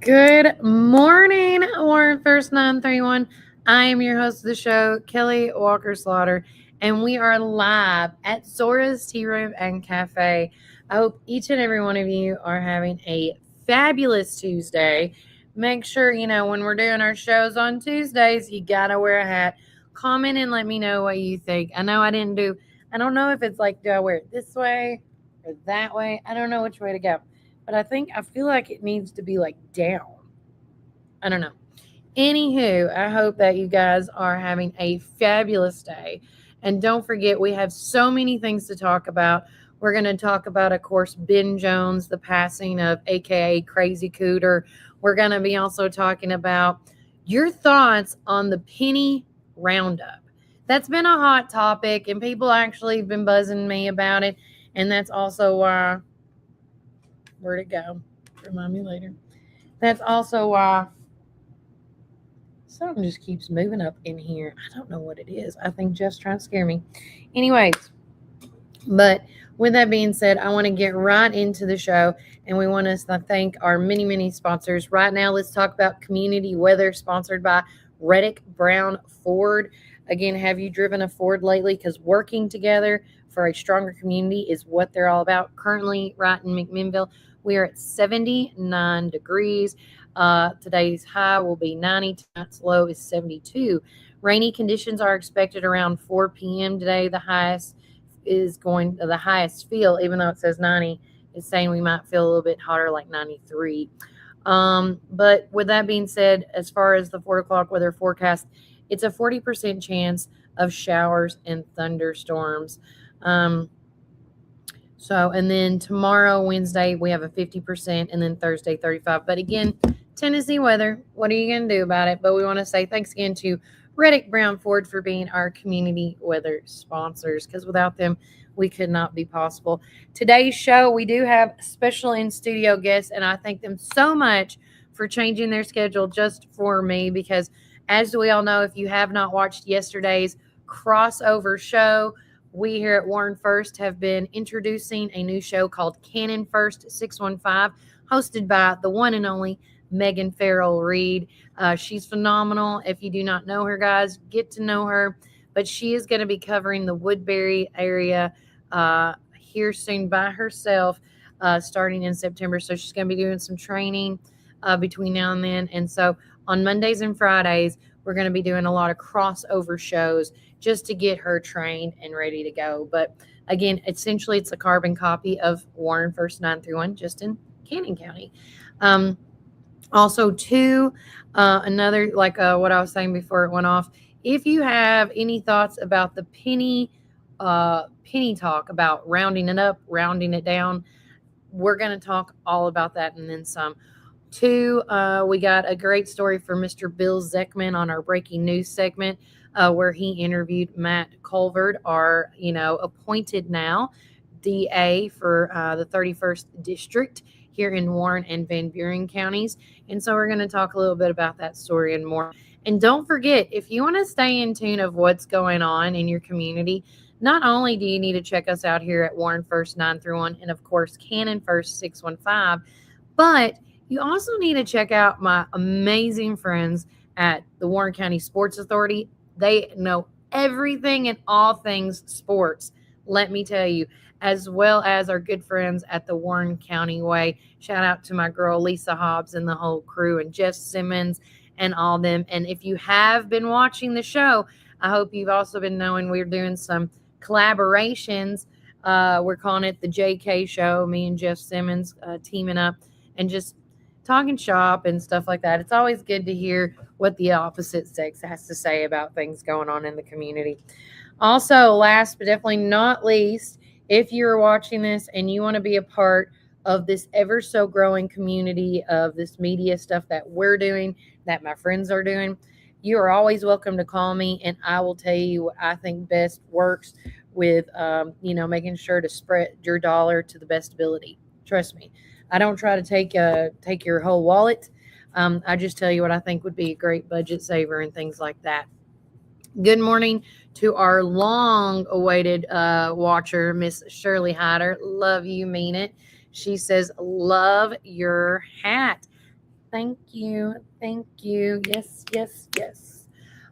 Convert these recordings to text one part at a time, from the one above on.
Good morning, Warren First 931. I am your host of the show, Kelly Walker Slaughter, and we are live at Zora's Tea Room and Cafe. I hope each and every one of you are having a fabulous Tuesday. Make sure, when we're doing our shows on Tuesdays, you gotta wear a hat. Comment and let me know what you think. I don't know if it's like, do I wear it this way or that way? I don't know which way to go. But I feel like it needs to be like down. I don't know. Anywho, I hope that you guys are having a fabulous day. And don't forget, we have so many things to talk about. We're going to talk about, of course, Ben Jones, the passing of AKA Crazy Cooter. We're going to be also talking about your thoughts on the penny roundup. That's been a hot topic, and people actually have been buzzing me about it. And that's also why, where'd it go? Remind me later. That's also why something just keeps moving up in here. I don't know what it is. I think Jeff's trying to scare me. Anyways, but with that being said, I want to get right into the show, and we want to thank our many, many sponsors. Right now, let's talk about community weather, sponsored by Reddick Brown Ford. Again, have you driven a Ford lately? Because working together for a stronger community is what they're all about. Currently, right in McMinnville, we are at 79 degrees. Today's high will be 90. Tonight's low is 72. Rainy conditions are expected around 4 p.m. today. The highest feel, even though it says 90, is saying we might feel a little bit hotter, like 93. But with that being said, as far as the 4 o'clock weather forecast, it's a 40% chance of showers and thunderstorms. And then tomorrow, Wednesday, we have a 50%, and then Thursday, 35. But again, Tennessee weather, what are you going to do about it? But we want to say thanks again to Reddick Brown Ford for being our community weather sponsors, because without them, we could not be possible. Today's show, we do have special in-studio guests, and I thank them so much for changing their schedule just for me, because as we all know, if you have not watched yesterday's crossover show, we here at Warren First have been introducing a new show called Canon First 615, hosted by the one and only Megan Farrell Reed. She's phenomenal. If you do not know her, guys, get to know her. But she is going to be covering the Woodbury area here soon by herself, starting in September. So she's going to be doing some training between now and then. And so on Mondays and Fridays, we're going to be doing a lot of crossover shows just to get her trained and ready to go. But again, essentially, it's a carbon copy of Warren First 931, just in Cannon County. Also, another, like what I was saying before it went off, if you have any thoughts about the penny talk, about rounding it up, rounding it down, we're going to talk all about that and then some. We got a great story for Mr. Bill Zeckman on our breaking news segment, where he interviewed Matt Colvard, our, appointed now DA for the 31st District here in Warren and Van Buren counties. And so we're going to talk a little bit about that story and more. And don't forget, if you want to stay in tune of what's going on in your community, not only do you need to check us out here at Warren First 931 and, of course, Cannon First 615, but you also need to check out my amazing friends at the Warren County Sports Authority. They know everything and all things sports, let me tell you, as well as our good friends at the Warren County Way. Shout out to my girl Lisa Hobbs and the whole crew, and Jeff Simmons and all them. And if you have been watching the show, I hope you've also been knowing we're doing some collaborations. We're calling it the JK Show, me and Jeff Simmons teaming up and just talking shop and stuff like that. It's always good to hear what the opposite sex has to say about things going on in the community. Also, last but definitely not least, if you're watching this and you want to be a part of this ever so growing community of this media stuff that we're doing, that my friends are doing, you are always welcome to call me, and I will tell you what I think best works with, making sure to spread your dollar to the best ability. Trust me. I don't try to take your whole wallet. I just tell you what I think would be a great budget saver and things like that. Good morning to our long-awaited watcher, Miss Shirley Hyder. Love you, mean it. She says, love your hat. Thank you. Thank you. Yes, yes, yes.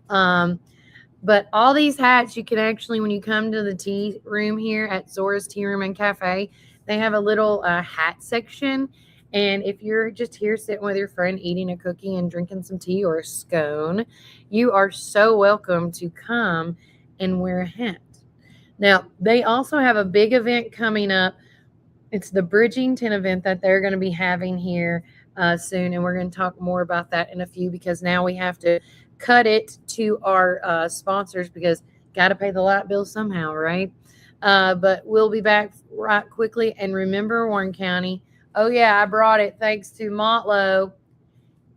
But all these hats, you can actually, when you come to the tea room here at Zora's Tea Room and Cafe, they have a little hat section. And if you're just here sitting with your friend eating a cookie and drinking some tea or a scone, you are so welcome to come and wear a hat. Now, they also have a big event coming up. It's the Bridgington event that they're going to be having here soon. And we're going to talk more about that in a few, because now we have to cut it to our sponsors, because got to pay the light bill somehow, right? But we'll be back right quickly. And remember, Warren County, oh yeah, I brought it thanks to Montlow.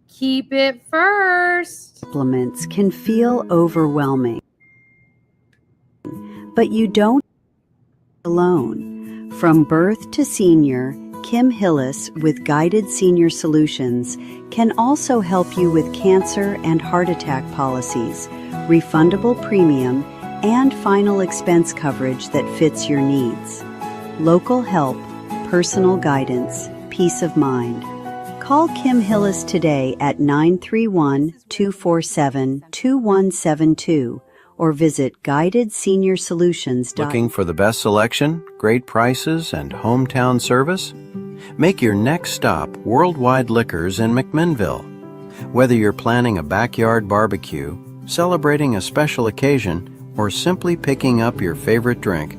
Keep it first. Supplements can feel overwhelming, but you don't alone. From birth to senior, Kim Hillis with Guided Senior Solutions can also help you with cancer and heart attack policies, refundable premium, and final expense coverage that fits your needs. Local help, personal guidance, peace of mind. Call Kim Hillis today at 931-247-2172 or visit guidedseniorsolutions.com. Looking for the best selection, great prices, and hometown service? Make your next stop Worldwide Liquors in McMinnville. Whether you're planning a backyard barbecue, celebrating a special occasion, or simply picking up your favorite drink,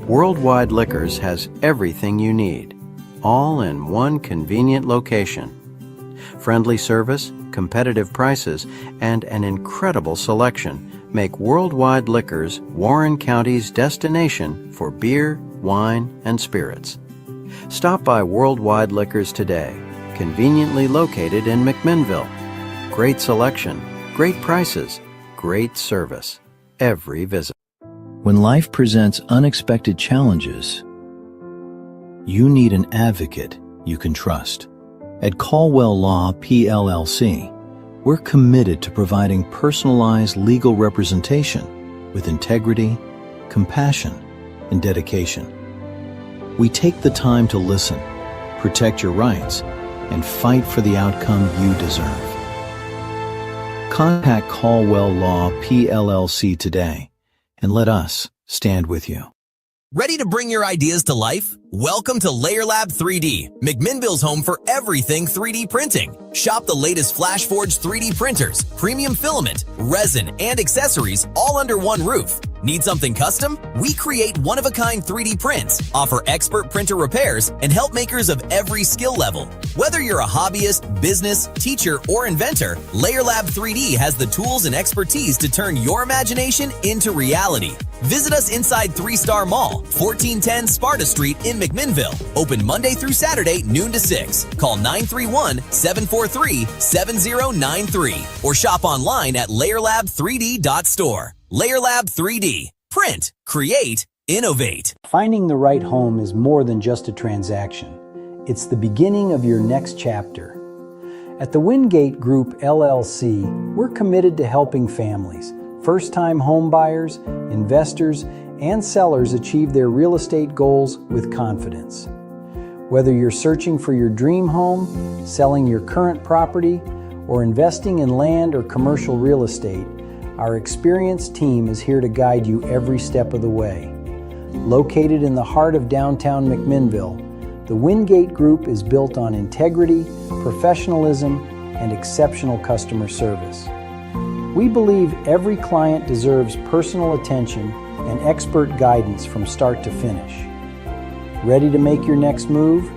Worldwide Liquors has everything you need, all in one convenient location. Friendly service, competitive prices, and an incredible selection make Worldwide Liquors Warren County's destination for beer, wine, and spirits. Stop by Worldwide Liquors today, conveniently located in McMinnville. Great selection, great prices, great service. Every visit. When life presents unexpected challenges, you need an advocate you can trust. At Caldwell Law PLLC, we're committed to providing personalized legal representation with integrity, compassion, and dedication. We take the time to listen, protect your rights, and fight for the outcome you deserve. Contact Caldwell Law PLLC today and let us stand with you. Ready to bring your ideas to life? Welcome to Layer Lab 3D, McMinnville's home for everything 3D printing. Shop the latest FlashForge 3D printers, premium filament, resin, and accessories all under one roof. Need something custom? We create one-of-a-kind 3D prints, offer expert printer repairs, and help makers of every skill level. Whether you're a hobbyist, business, teacher, or inventor, Layer Lab 3D has the tools and expertise to turn your imagination into reality. Visit us inside 3-Star Mall, 1410 Sparta Street in McMinnville. Open Monday through Saturday, noon to 6. Call 931-743-7093 or shop online at layerlab3d.store. Layer Lab 3D. Print, create, innovate. Finding the right home is more than just a transaction. It's the beginning of your next chapter. At the Wingate Group LLC, we're committed to helping families, first-time home buyers, investors, and sellers achieve their real estate goals with confidence. Whether you're searching for your dream home, selling your current property, or investing in land or commercial real estate, our experienced team is here to guide you every step of the way. Located in the heart of downtown McMinnville, the Wingate Group is built on integrity, professionalism, and exceptional customer service. We believe every client deserves personal attention and expert guidance from start to finish. Ready to make your next move?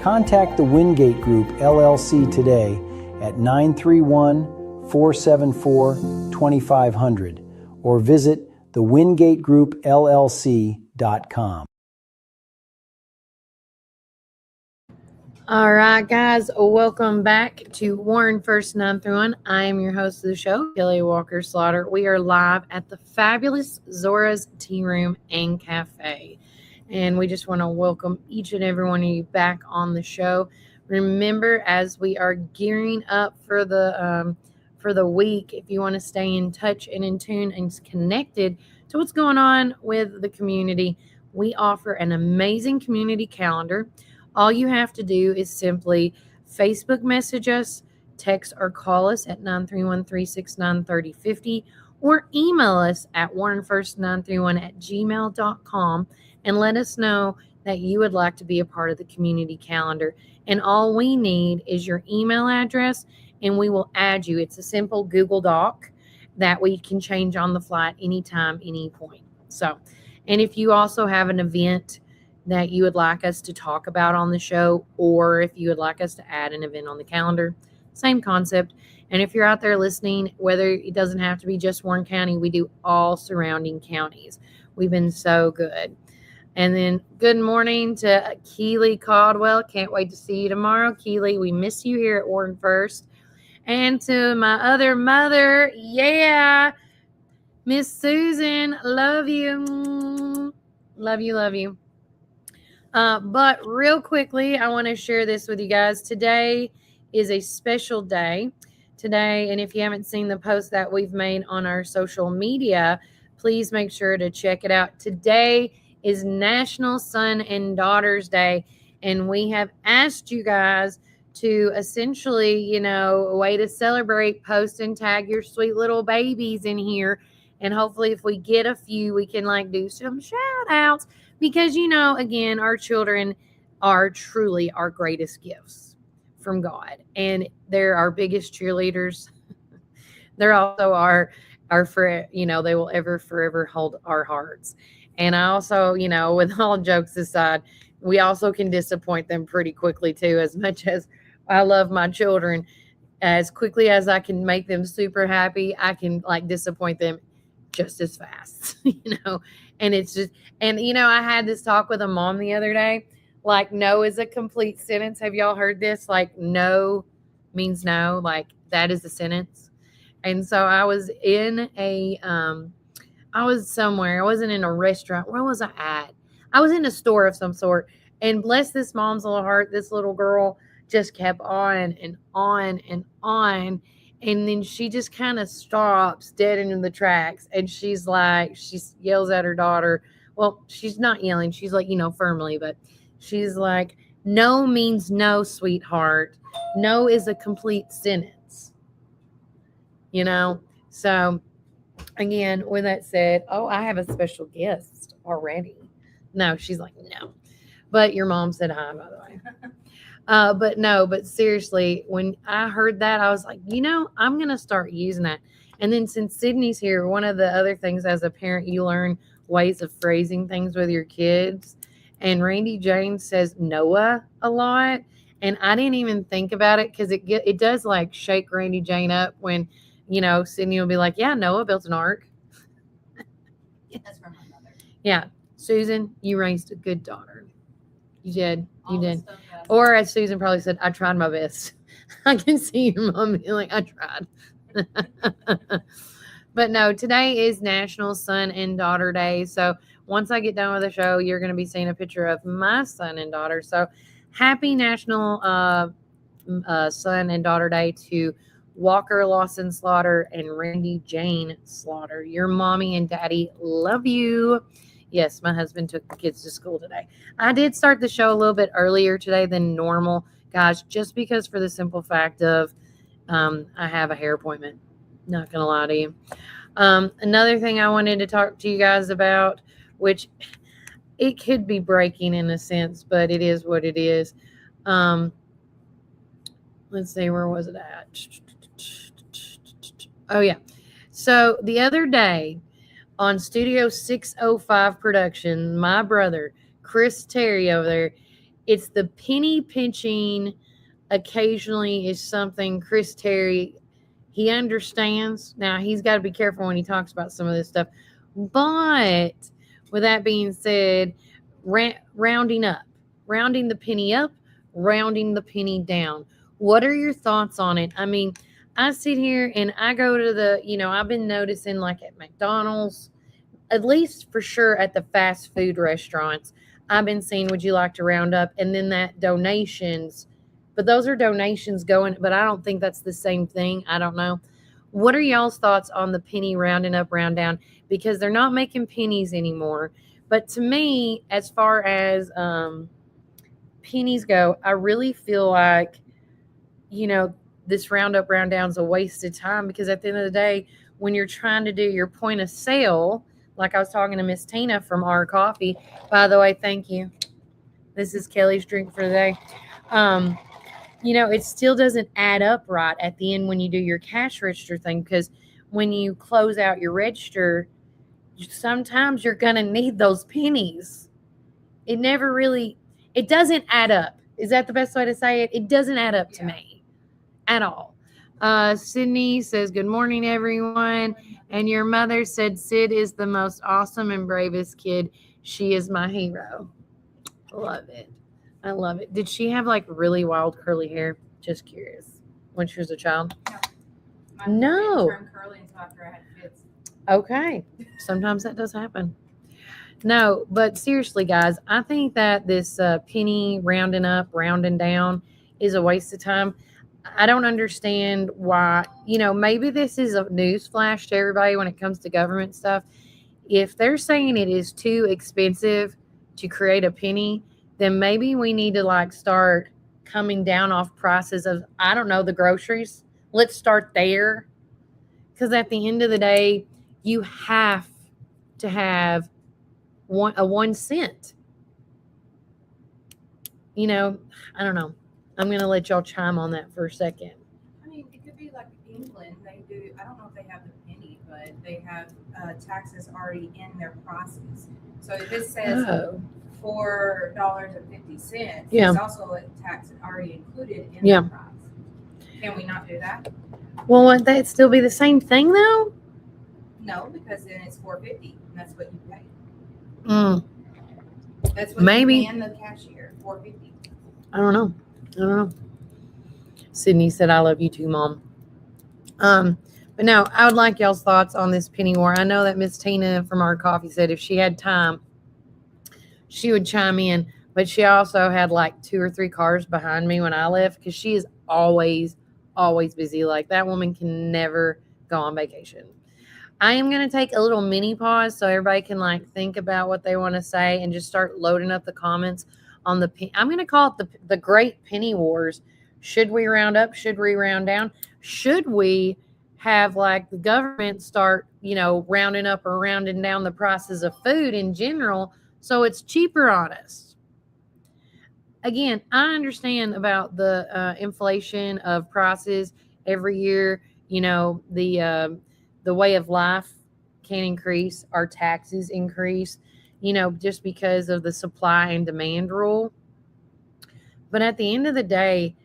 Contact the Wingate Group LLC today at 931-474-2500 or visit thewingategroup.llc.com. All right, guys, welcome back to Warren First 9 through 1. I am your host of the show, Kelly Walker Slaughter. We are live at the fabulous Zora's Tea Room and Cafe, and we just want to welcome each and every one of you back on the show. Remember, as we are gearing up for the week, if you want to stay in touch and in tune and connected to what's going on with the community, we offer an amazing community calendar. All you have to do is simply Facebook message us, text or call us at 931-369-3050, or email us at warrenfirst931@gmail.com and let us know that you would like to be a part of the community calendar. And all we need is your email address, and we will add you. It's a simple Google Doc that we can change on the fly at any time, any point. So, and if you also have an event that you would like us to talk about on the show, or if you would like us to add an event on the calendar, same concept. And if you're out there listening, whether it doesn't have to be just Warren County, we do all surrounding counties. We've been so good. And then good morning to Keely Caldwell. Can't wait to see you tomorrow. Keely, we miss you here at Warren First. And to my other mother, yeah, Miss Susan, love you. Love you, love you. But real quickly, I want to share this with you guys. Today is a special day. Today, and if you haven't seen the post that we've made on our social media, please make sure to check it out. Today is National Son and Daughters Day, and we have asked you guys to essentially, a way to celebrate, post and tag your sweet little babies in here. And hopefully if we get a few, we can do some shout outs, because, again, our children are truly our greatest gifts from God, and they're our biggest cheerleaders. They're also our for, they will ever forever hold our hearts. And I also, with all jokes aside, we also can disappoint them pretty quickly too. As much as I love my children, as quickly as I can make them super happy, I can disappoint them just as fast, and it's just, and I had this talk with a mom the other day, no is a complete sentence. Have y'all heard this? No means no, that is a sentence. And so I was in I was somewhere. I wasn't in a restaurant. Where was I at? I was in a store of some sort. And bless this mom's little heart, this little girl just kept on and on and on. And then she just kind of stops dead in the tracks. And she yells at her daughter. Well, she's not yelling. She's firmly, but she's like, no means no, sweetheart. No is a complete sentence. So again, with that said, I have a special guest already. No, she's like, no. But your mom said hi, by the way. But seriously, when I heard that, I was like, I'm going to start using that. And then since Sydney's here, one of the other things as a parent, you learn ways of phrasing things with your kids. And Randy James says Noah a lot. And I didn't even think about it, because it does shake Randy Jane up when, Sydney will be like, yeah, Noah built an ark. That's from my mother. Yeah. Susan, you raised a good daughter. You did. You did. Or as Susan probably said, I tried my best. I can see your mom being like, I tried. But no, today is National Son and Daughter Day. So once I get done with the show, you're going to be seeing a picture of my son and daughter. So happy National Son and Daughter Day to Walker Lawson Slaughter and Randy Jane Slaughter. Your mommy and daddy love you. Yes, my husband took the kids to school today. I did start the show a little bit earlier today than normal, guys, just because for the simple fact of I have a hair appointment. Not going to lie to you. Another thing I wanted to talk to you guys about, which it could be breaking in a sense, but it is what it is. Let's see, where was it at? Oh, yeah. So the other day on Studio 605 production, my brother, Chris Terry over there, it's the penny pinching occasionally is something Chris Terry, he understands. Now, he's got to be careful when he talks about some of this stuff. But with that being said, rounding the penny up, rounding the penny down. What are your thoughts on it? I mean, I sit here and I go to I've been noticing at McDonald's, at least for sure at the fast food restaurants, I've been seeing, would you like to round up? And then that donations, but those are donations going, but I don't think that's the same thing. I don't know. What are y'all's thoughts on the penny rounding up, round down? Because they're not making pennies anymore. But to me, as far pennies go, I really feel like, this Roundup, Round Down's a waste of time, because at the end of the day, when you're trying to do your point of sale, like I was talking to Miss Tina from Our Coffee, by the way, thank you. This is Kelly's drink for the day. It still doesn't add up right at the end when you do your cash register thing, because when you close out your register, sometimes you're going to need those pennies. It doesn't add up. Is that the best way to say it? It doesn't add up to me at all. Sydney says, good morning, everyone. And your mother said Sid is the most awesome and bravest kid. She is my hero. Love it. I love it. Did she have like really wild curly hair? Just curious. When she was a child? No. Turned curly until after I had kids. Okay. Sometimes that does happen. No, but seriously, guys, I think that this penny rounding up, rounding down is a waste of time. I don't understand why. Maybe this is a news flash to everybody when it comes to government stuff. If they're saying it is too expensive to create a penny, then maybe we need to start coming down off prices of, I don't know, the groceries. Let's start there. Because at the end of the day, you have to have a 1 cent. I don't know. I'm going to let y'all chime on that for a second. I mean, it could be like England. They do, I don't know if they have the penny, but they have taxes already in their prices. So if it says $4.50, it's also a tax already included in the price. Can we not do that? Well, wouldn't that still be the same thing, though? No, because then it's $4.50, and that's what you pay. That's what maybe. You pay in the cashier, $4.50. I don't know. Sydney said, I love you too, Mom. But no, I would like y'all's thoughts on this penny war. I know that Miss Tina from Our Coffee said if she had time, she would chime in. But she also had like 2 or 3 cars behind me when I left, because she is always busy. Like, that woman can never go on vacation. I am going to take a little mini pause so everybody can think about what they want to say and just start loading up the comments on I'm going to call it the Great Penny Wars. Should we round up? Should we round down? Should we have the government start, rounding up or rounding down the prices of food in general so it's cheaper on us? Again, I understand about the inflation of prices every year. The way of life can increase, our taxes increase, just because of the supply and demand rule. But at the end of the day,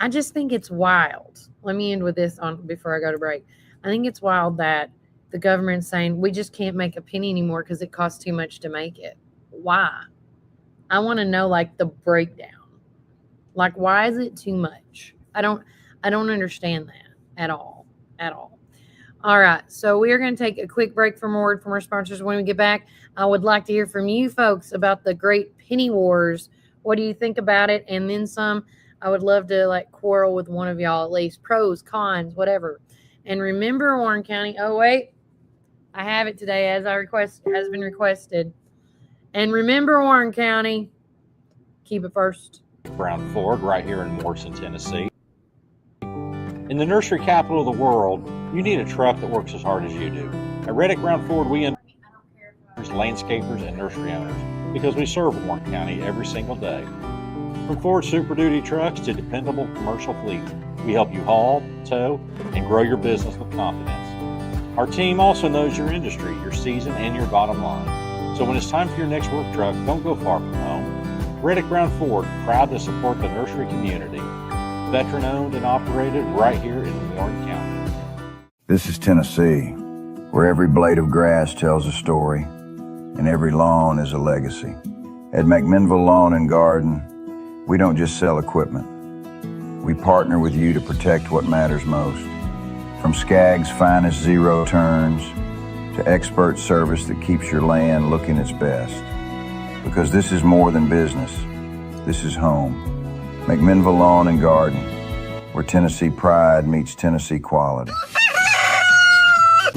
I just think it's wild. Let me end with this before I go to break. I think it's wild that the government's saying we just can't make a penny anymore because it costs too much to make it. Why? I want to know the breakdown. Why is it too much? I don't understand that at all. All right, so we are going to take a quick break for more word from our sponsors. When we get back, I would like to hear from you folks about the Great Penny Wars. What do you think about it? And then some. I would love to quarrel with one of y'all, at least. Pros, cons, whatever. And remember, Warren County. Oh wait, I have it today as has been requested. And remember, Warren County, keep it first. Brown Ford, right here in Morrison, Tennessee. In the nursery capital of the world, you need a truck that works as hard as you do. At Reddick Brown Ford, we landscapers and nursery owners because we serve Warren County every single day. From Ford Super Duty trucks to dependable commercial fleet, we help you haul, tow, and grow your business with confidence. Our team also knows your industry, your season, and your bottom line. So when it's time for your next work truck, don't go far from home. Reddick Brown Ford, proud to support the nursery community. Veteran owned and operated right here in Warren County. This is Tennessee, where every blade of grass tells a story and every lawn is a legacy. At McMinnville Lawn and Garden, we don't just sell equipment. We partner with you to protect what matters most. From Skag's finest zero turns to expert service that keeps your land looking its best. Because this is more than business. This is home. McMinnville Lawn and Garden, where Tennessee pride meets Tennessee quality.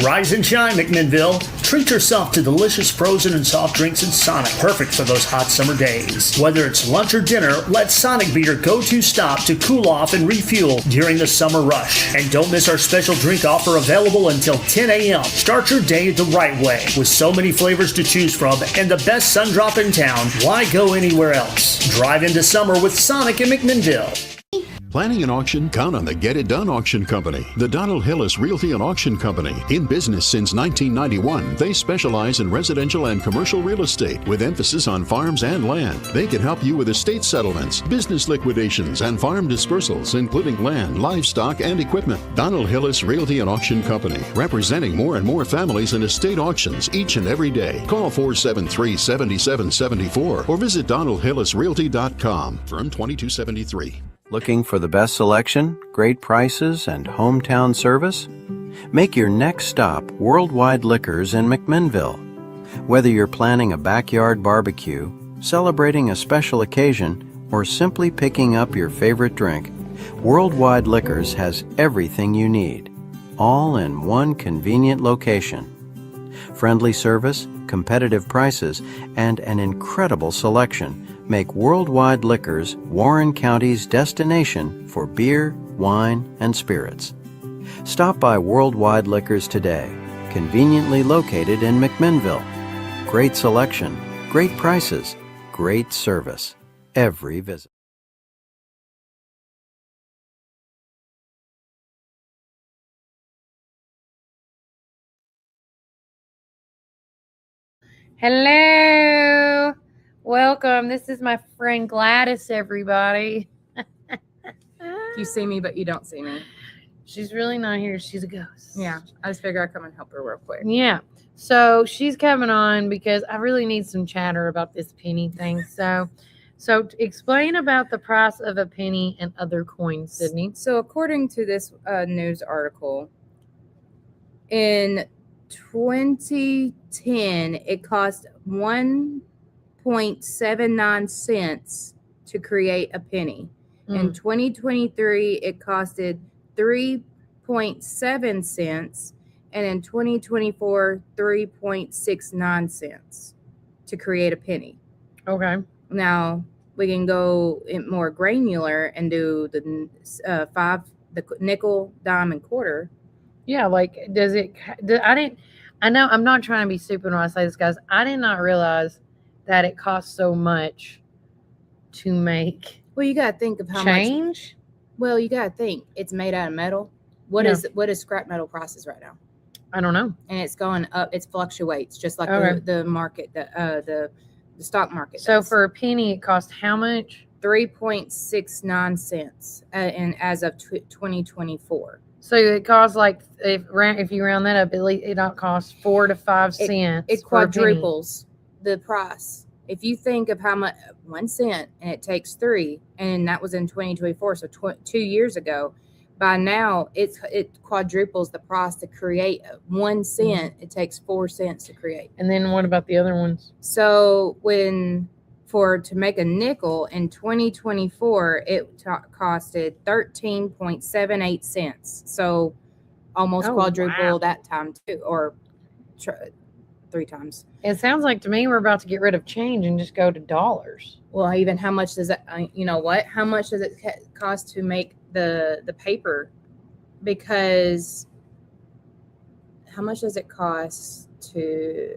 Rise and shine, McMinnville. Treat yourself to delicious frozen and soft drinks in Sonic, perfect for those hot summer days. Whether it's lunch or dinner, let Sonic be your go-to stop to cool off and refuel during the summer rush. And don't miss our special drink offer available until 10 a.m. Start your day the right way. With so many flavors to choose from and the best sun drop in town, why go anywhere else? Drive into summer with Sonic in McMinnville. Planning an auction? Count on the Get It Done Auction Company. The Donald Hillis Realty and Auction Company. In business since 1991, they specialize in residential and commercial real estate with emphasis on farms and land. They can help you with estate settlements, business liquidations, and farm dispersals, including land, livestock, and equipment. Donald Hillis Realty and Auction Company, representing more and more families in estate auctions each and every day. Call 473-7774 or visit donaldhillisrealty.com. Firm 2273. Looking for the best selection, great prices, and hometown service? Make your next stop Worldwide Liquors in McMinnville. Whether you're planning a backyard barbecue, celebrating a special occasion, or simply picking up your favorite drink, Worldwide Liquors has everything you need, all in one convenient location. Friendly service, competitive prices, and an incredible selection make Worldwide Liquors Warren County's destination for beer, wine, and spirits. Stop by Worldwide Liquors today, conveniently located in McMinnville. Great selection, great prices, great service. Every visit. Hello. Welcome. This is my friend Gladys, everybody. You see me, but you don't see me. She's really not here. She's a ghost. Yeah. I just figured I'd come and help her real quick. Yeah. So she's coming on because I really need some chatter about this penny thing. So explain about the price of a penny and other coins, Sydney. So according to this news article, in 2010, it cost 1.79 cents to create a penny. In 2023, it costed 3.7 cents, and in 2024, 3.69 cents to create a penny. Okay. Now we can go in more granular and do the nickel, dime, and quarter. Yeah, like I know I'm not trying to be stupid when I say this, guys. I did not realize that it costs so much to make. Well, you got to think of how change. Well, you got to think it's made out of metal. What is scrap metal prices right now? I don't know. And it's going up. It fluctuates just like the market, the stock market. So for a penny, it costs how much? 3.69 cents, and as of 2024. So it costs like if you round that up, at least it don't cost 4 to 5 cents. It quadruples the price. If you think of how much 1 cent and it takes 3, and that was in 2024, so 2 years ago. By now, it quadruples the price to create 1 cent. It takes 4 cents to create. And then what about the other ones? So to make a nickel in 2024, it costed 13.78 cents. So almost quadruple that time too, or 3 times. It sounds like to me we're about to get rid of change and just go to dollars. Well, even how much does that? You know what? How much does it cost to make the paper? Because how much does it cost to?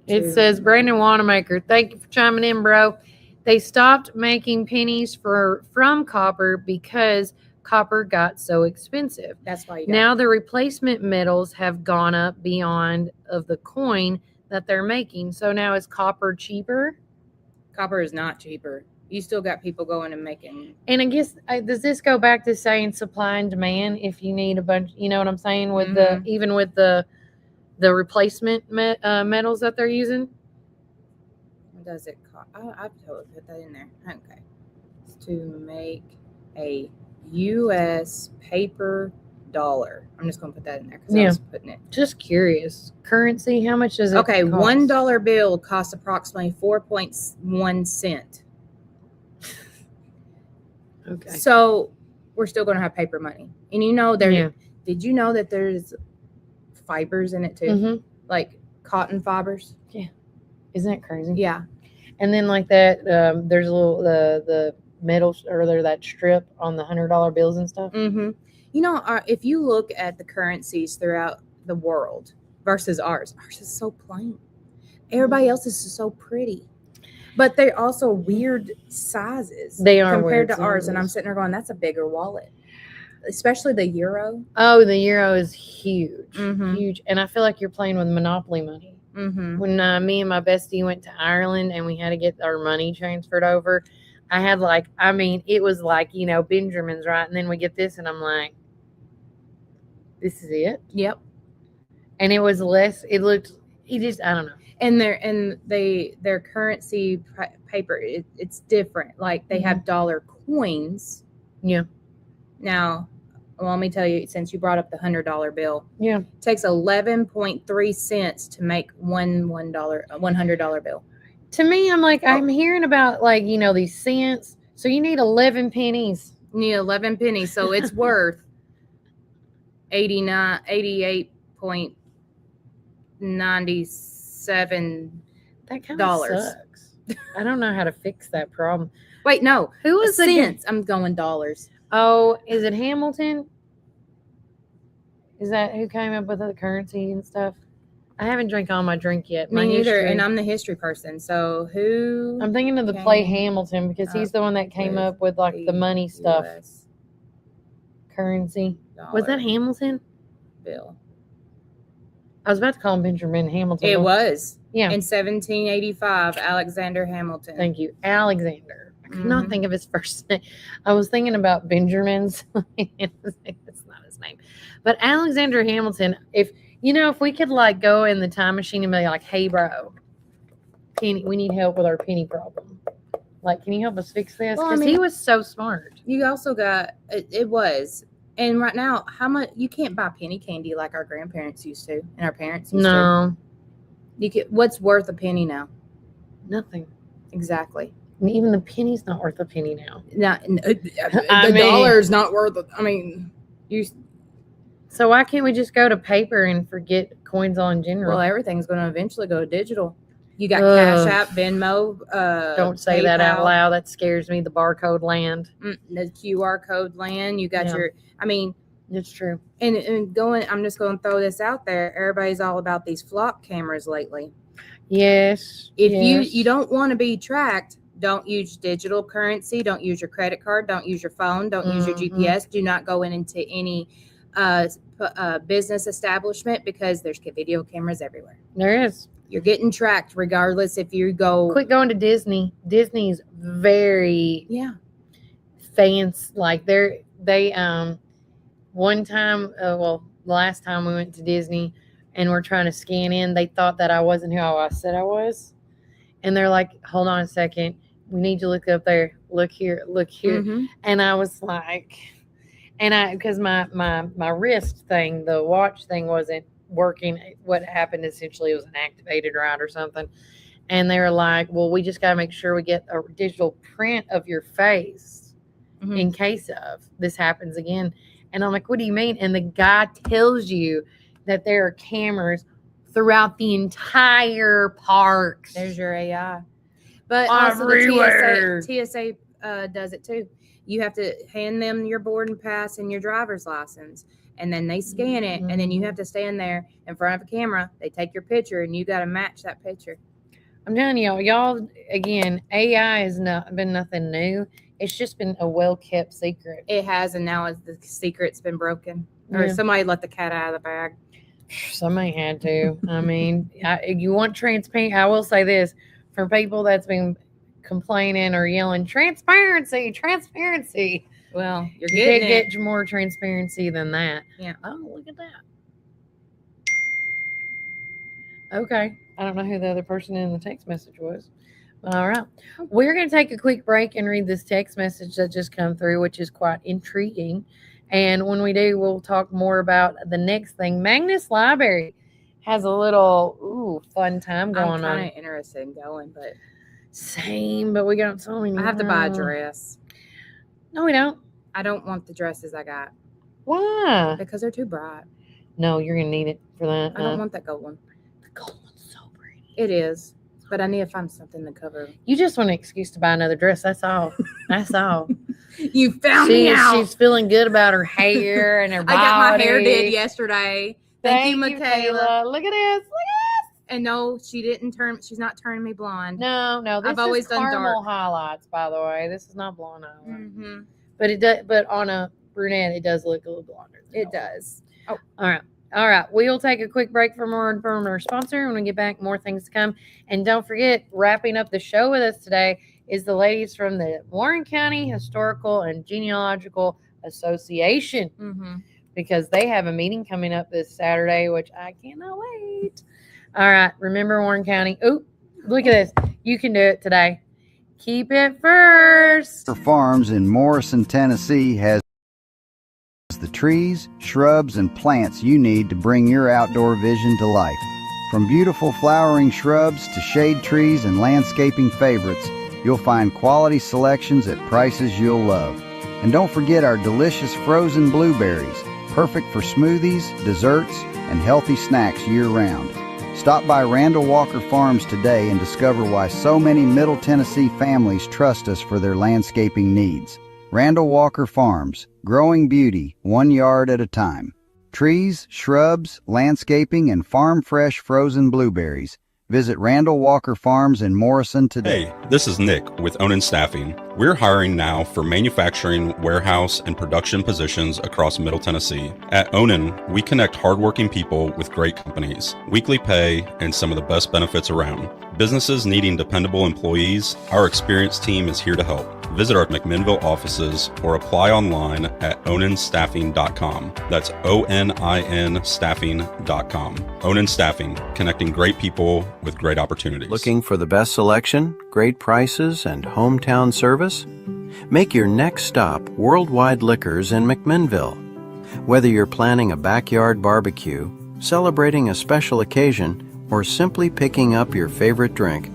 It says Brandon Wanamaker. Thank you for chiming in, bro. They stopped making pennies from copper because copper got so expensive. That's why now the replacement metals have gone up beyond of the coin that they're making. So now is copper cheaper? Copper is not cheaper. You still got people going and making. And I guess does this go back to saying supply and demand? If you need a bunch, you know what I'm saying, with even with the replacement metals that they're using. What does it cost? I've totally put that in there. Okay, it's to make a U.S. paper dollar. I'm just going to put that in there because I was putting it. Just curious. Currency, how much does it cost? $1 bill costs approximately 4.1 cent. Okay. So we're still going to have paper money. And you know did you know that there's fibers in it too, Mm-hmm. like cotton fibers. Isn't that crazy? Yeah. And then like that, there's a little the metal or there that strip on the $100 bills and stuff. Mm-hmm. You know, if you look at the currencies throughout the world versus ours is so plain. Everybody else is so pretty. But they're also weird sizes. They are compared weird to ours. And I'm sizes. sitting there going, that's a bigger wallet. Especially the euro. Oh, the euro is huge. Mhm. Huge. And I feel like you're playing with Monopoly money. Mm-hmm. When me and my bestie went to Ireland and we had to get our money transferred over, I had it was like, Benjamin's, right? And then we get this and I'm like, this is it? Yep. And it was less, I don't know. And their currency paper, it's different. Like they have dollar coins. Yeah. Now, well, let me tell you, since you brought up the $100 bill, Yeah. it takes 11.3 cents to make $100 bill. To me, I'm like, I'm hearing about these cents. So you need 11 pennies. You need 11 pennies, so it's worth 88.97. That kind of sucks. I don't know how to fix that problem. Wait, no. Who was the cents? I'm going dollars. Oh, is it Hamilton? Is that who came up with the currency and stuff? I haven't drank all my drink yet. Me neither, and I'm the history person. So who? I'm thinking of the play Hamilton because he's the one that came up with the money stuff. Currency. Was that Hamilton? Bill. I was about to call him Benjamin Hamilton. It was. Yeah. In 1785, Alexander Hamilton. Thank you. Alexander. I could not think of his first name. I was thinking about Benjamin's. It's not his name. But Alexander Hamilton, if we could go in the time machine and be like, hey, bro, Penny, we need help with our penny problem. Can you help us fix this? Because he was so smart. You also got, it was. And right now, how much, you can't buy penny candy like our grandparents used to and our parents used to. No. What's worth a penny now? Nothing. Exactly. And even the penny's not worth a penny now. The dollar's not worth it. So why can't we just go to paper and forget coins all in general? Well, everything's going to eventually go digital. You got Cash App, Venmo. Don't say PayPal. that out loud. That scares me. The barcode land. The QR code land. You got It's true. And I'm just going to throw this out there. Everybody's all about these flop cameras lately. Yes. If you don't want to be tracked, don't use digital currency. Don't use your credit card. Don't use your phone. Don't use your GPS. Do not go into any business establishment because there's video cameras everywhere. There is. You're getting tracked regardless if you go. Quit going to Disney. Disney's very fancy. One time, the last time we went to Disney and we're trying to scan in, they thought that I wasn't who I said I was. And they're like, hold on a second. We need to look up there. Look here. Look here. Mm-hmm. And I was like, because my wrist thing, the watch thing wasn't working. What happened essentially was an activated ride or something. And they were like, well, we just got to make sure we get a digital print of your face in case of this happens again. And I'm like, what do you mean? And the guy tells you that there are cameras throughout the entire parks. There's your AI. But everywhere. Also the TSA does it too. You have to hand them your boarding pass and your driver's license. And then they scan it. And then you have to stand there in front of a camera. They take your picture and you got to match that picture. I'm telling y'all, again, AI has not been nothing new. It's just been a well-kept secret. It has, and now the secret's been broken. Or somebody let the cat out of the bag. Somebody had to. I mean, you want transparency. I will say this. For people that's been complaining or yelling, transparency. Well, you can't get more transparency than that. Yeah. Oh, look at that. Okay. I don't know who the other person in the text message was. All right. We're going to take a quick break and read this text message that just come through, which is quite intriguing. And when we do, we'll talk more about the next thing. Magnus Library has a little fun time going on. I'm kind of interested in going, but same, but we got so many. I have to buy a dress. No, we don't. I don't want the dresses I got. Why? Because they're too bright. No, you're gonna need it for that. I don't want that gold one. The gold one's so pretty. It is, but I need to find something to cover. You just want an excuse to buy another dress. That's all. That's all. You found me out. She's feeling good about her hair and her body. I got my hair did yesterday. Thank you, Michaela. Look at this. Look at this. And no, she didn't turn. She's not turning me blonde. No. This I've always is done caramel dark highlights, by the way. This is not blonde highlight. Mm-hmm. But it does. But on a brunette, it does look a little blonder. It does. Oh, all right. We'll take a quick break from our sponsor. When we get back, more things to come. And don't forget, wrapping up the show with us today is the ladies from the Warren County Historical and Genealogical Association, because they have a meeting coming up this Saturday, which I cannot wait. All right. Remember Warren County. Ooh, look at this. You can do it today. Keep it first. Farms in Morrison, Tennessee has the trees, shrubs, and plants you need to bring your outdoor vision to life. From beautiful flowering shrubs to shade trees and landscaping favorites, you'll find quality selections at prices you'll love. And don't forget our delicious frozen blueberries, perfect for smoothies, desserts, and healthy snacks year-round. Stop by Randall Walker Farms today and discover why so many Middle Tennessee families trust us for their landscaping needs. Randall Walker Farms, growing beauty 1 yard at a time. Trees, shrubs, landscaping, and farm-fresh frozen blueberries. Visit Randall Walker Farms in Morrison today. Hey, this is Nick with Onan Staffing. We're hiring now for manufacturing, warehouse, and production positions across Middle Tennessee. At Onan, we connect hardworking people with great companies, weekly pay, and some of the best benefits around. Businesses needing dependable employees, our experienced team is here to help. Visit our McMinnville offices or apply online at onanstaffing.com. That's ONIN staffing.com. Onan Staffing, connecting great people with great opportunities. Looking for the best selection, great prices, and hometown service? Make your next stop Worldwide Liquors in McMinnville. Whether you're planning a backyard barbecue, celebrating a special occasion, or simply picking up your favorite drink,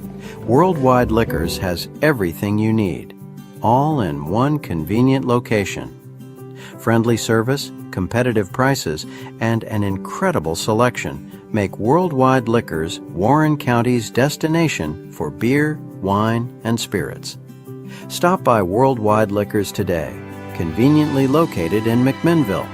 Worldwide Liquors has everything you need, all in one convenient location. Friendly service, competitive prices, and an incredible selection make Worldwide Liquors Warren County's destination for beer, wine, and spirits. Stop by Worldwide Liquors today, conveniently located in McMinnville.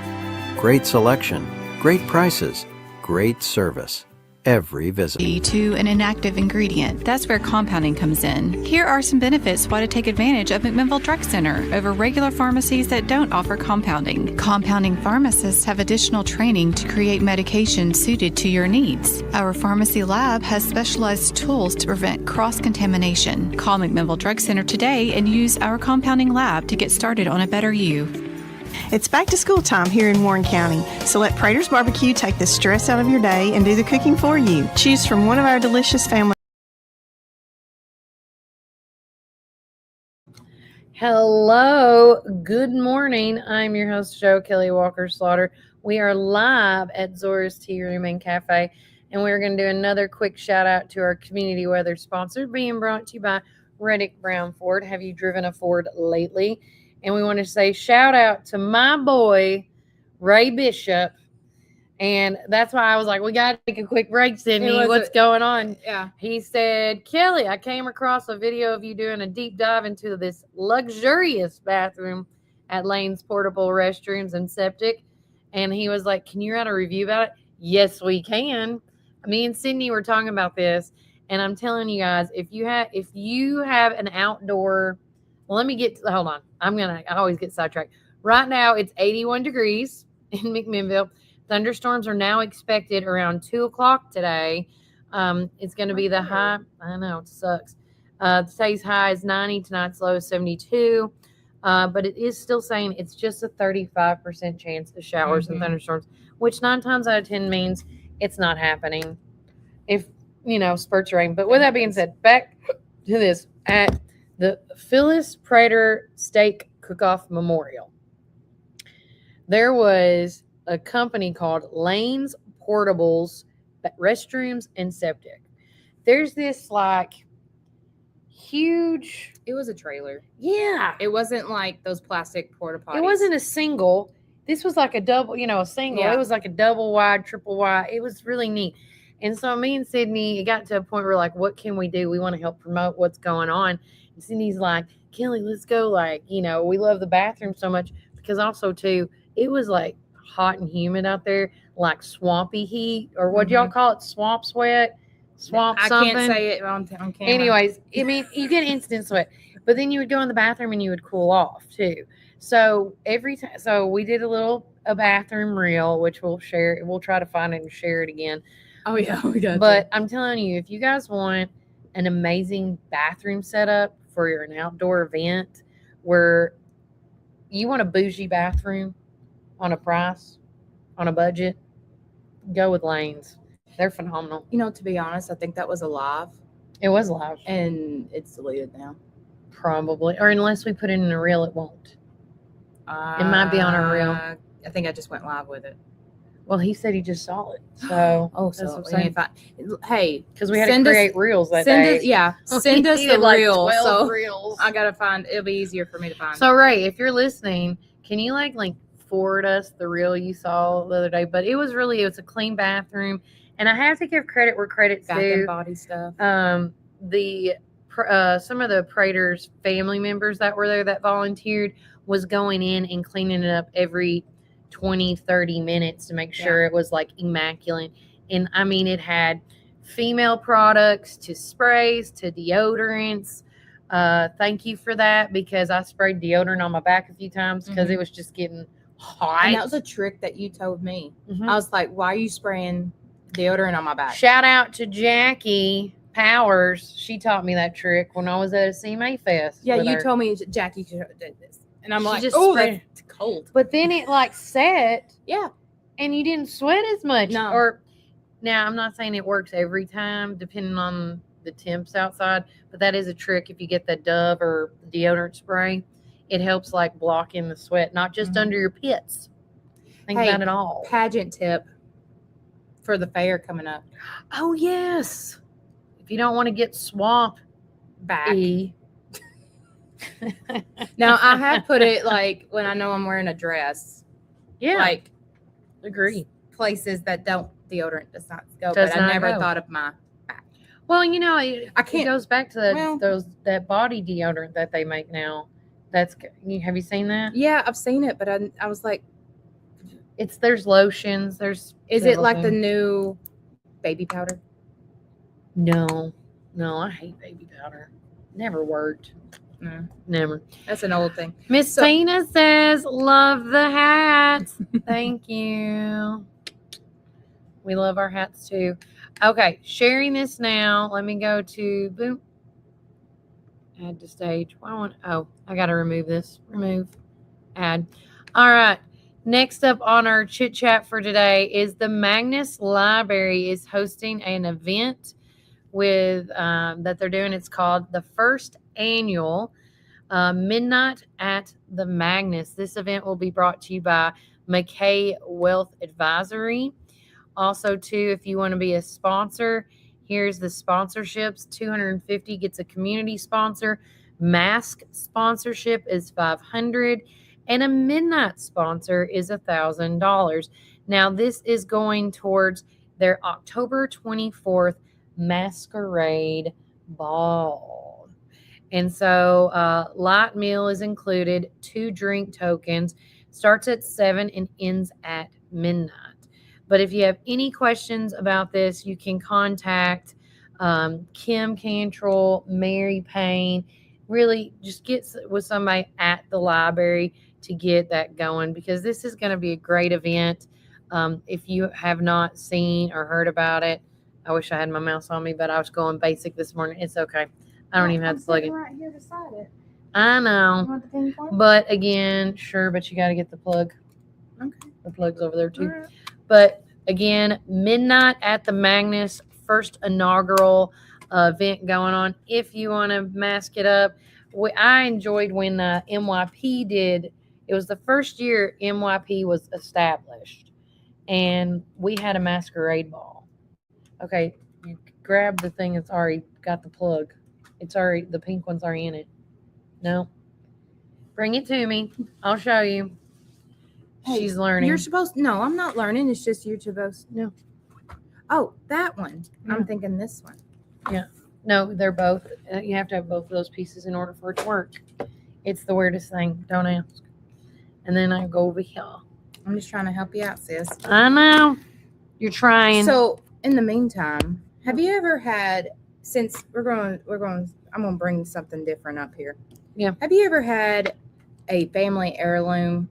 Great selection, great prices, great service. Every visit. To an inactive ingredient. That's where compounding comes in. Here are some benefits why to take advantage of McMinnville Drug Center over regular pharmacies that don't offer compounding. Compounding pharmacists have additional training to create medication suited to your needs. Our pharmacy lab has specialized tools to prevent cross-contamination. Call McMinnville Drug Center today and use our compounding lab to get started on a better you. It's back to school time here in Warren County, so let Prater's Barbecue take the stress out of your day and do the cooking for you. Choose from one of our delicious family. Hello, good morning. I'm your host, Joe Kelly Walker Slaughter. We are live at Zora's Tea Room and Cafe, and we're going to do another quick shout out to our community weather sponsor, being brought to you by Reddick Brown Ford. Have you driven a Ford lately? And we want to say shout out to my boy, Ray Bishop. And that's why I was like, we got to take a quick break, Sydney. What's going on? Yeah. He said, Kelly, I came across a video of you doing a deep dive into this luxurious bathroom at Lane's Portable Restrooms and Septic. And he was like, can you write a review about it? Yes, we can. Me and Sydney were talking about this. And I'm telling you guys, if you have an outdoor... Well, hold on. I always get sidetracked. Right now, it's 81 degrees in McMinnville. Thunderstorms are now expected around 2 o'clock today. It's going to be the high. I know, it sucks. Today's high is 90, tonight's low is 72. But it is still saying it's just a 35% chance of showers and thunderstorms, which 9 times out of 10 means it's not happening if, spurts of rain. But with that being said, back to this. At the Phyllis Prater Steak Cook-Off Memorial, there was a company called Lane's Portables Restrooms and Septic. There's this huge... It was a trailer. Yeah. It wasn't like those plastic porta potties. It wasn't a single. This was like a double, a single. Yeah. It was like a double wide, triple wide. It was really neat. And so me and Sydney, it got to a point where like, what can we do? We want to help promote what's going on. And Sydney's like, Kelly, let's go. Like, we love the bathroom so much because also too, it was like hot and humid out there, like swampy heat, or what y'all call it? Swamp sweat, swamp something. I can't say it on camera. Anyways, I mean, you get instant sweat, but then you would go in the bathroom and you would cool off too. So every time, so we did a bathroom reel, which we'll share. We'll try to find it and share it again. Oh yeah, we got. But I'm telling you, if you guys want an amazing bathroom setup for an outdoor event, where you want a bougie bathroom on a price, on a budget, go with Lane's. They're phenomenal. To be honest, I think that was alive. It was live, and it's deleted now. Probably, or unless we put it in a reel, it won't. It might be on a reel. I think I just went live with it. Well, he said he just saw it. So, so hey, because we had to create reels that day. Send us the like reel. 12 So reels. I gotta find. It'll be easier for me to find. So, Ray, if you're listening, can you like forward us the reel you saw the other day? But it was a clean bathroom, and I have to give credit where credit's Bath due. and body stuff. Some of the Prater's family members that were there that volunteered was going in and cleaning it up every 20, 30 minutes to make sure it was like immaculate. And I mean, it had female products to sprays to deodorants. Thank you for that, because I sprayed deodorant on my back a few times because it was just getting hot. And that was a trick that you told me. I was like, why are you spraying deodorant on my back? Shout out to Jackie Powers. She taught me that trick when I was at a CMA Fest. Yeah, you told me Jackie did this. And I'm like, oh, that's cold. But then it set. Yeah. And you didn't sweat as much. No. Or now I'm not saying it works every time, depending on the temps outside, but that is a trick. If you get the Dove or deodorant spray, it helps block in the sweat, not just under your pits. Think about it all. Pageant tip for the fair coming up. Oh yes. If you don't want to get swamp back. Now I have put it when I know I'm wearing a dress. Yeah. Agree. Places that deodorant does not go. But I never thought of my back. Well, it goes back to that body deodorant that they make now. Have you seen that? Yeah, I've seen it, but I was like, there's lotions. Is it like the new baby powder? No, I hate baby powder. Never worked. No. Never. That's an old thing. Miss Tina says, love the hats. Thank you. We love our hats too. Okay, sharing this now. Let me go to boom. Add to stage. I got to remove this. Remove. Add. All right. Next up on our chit chat for today is the Magnus Library is hosting an event that they're doing. It's called the First Annual Midnight at the Magnus. This event will be brought to you by McKay Wealth Advisory. Also, too, if you want to be a sponsor, here's the sponsorships. $250 gets a community sponsor. Mask sponsorship is $500, and a midnight sponsor is $1,000. Now, this is going towards their October 24th masquerade ball. And so light meal is included, 2 drink tokens, starts at 7 and ends at midnight. But if you have any questions about this, you can contact Kim Cantrell, Mary Payne. Really just get with somebody at the library to get that going, because this is going to be a great event. If you have not seen or heard about it, I wish I had my mouse on me, but I was going basic this morning. It's okay. I don't even have to plug it. Right here beside it. I know. You want the pink one? But again, sure, but you got to get the plug. Okay. The plug's over there too. All right. But again, midnight at the Magnus, first inaugural event going on. If you want to mask it up, I enjoyed when MYP did. It was the first year MYP was established, and we had a masquerade ball. Okay, you grab the thing that's already got the plug. The pink one's already in it. No. Bring it to me. I'll show you. She's learning. You're supposed. No, I'm not learning. It's just you're supposed. No. Oh, that one. I'm thinking this one. Yeah. No, they're both. You have to have both of those pieces in order for it to work. It's the weirdest thing. Don't ask. And then I go over here. I'm just trying to help you out, sis. I know. You're trying. So, in the meantime, have you ever had? Since I'm gonna bring something different up here. Yeah. Have you ever had a family heirloom,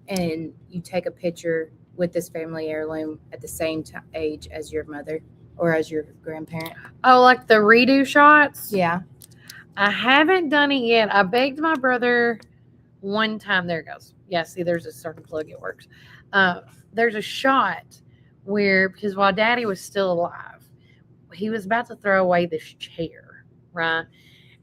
and you take a picture with this family heirloom at the same age as your mother or as your grandparent? Oh, like the redo shots? Yeah. I haven't done it yet. I begged my brother one time. There it goes. Yeah, see, there's a certain plug. It works. There's a shot where, because while Daddy was still alive, he was about to throw away this chair, right?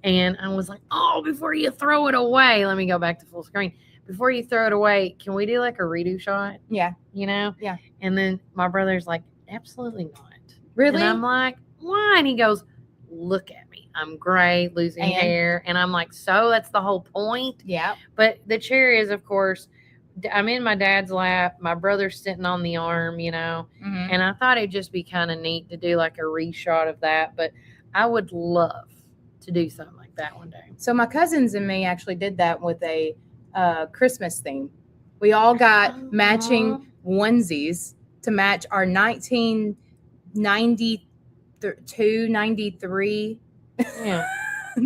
And I was like, oh, before you throw it away, let me go back to full screen. Before you throw it away, can we do like a redo shot? Yeah. You know? Yeah. And then my brother's like, absolutely not. Really? And I'm like, why? And he goes, look at me. I'm gray, losing hair. And I'm like, so that's the whole point? Yeah. But the chair is, of course, I'm in my dad's lap. My brother's sitting on the arm, you know. Mhm. And I thought it'd just be kind of neat to do like a reshot of that. But I would love to do something like that one day. So my cousins and me actually did that with a Christmas theme. We all got matching onesies to match our 1992, 93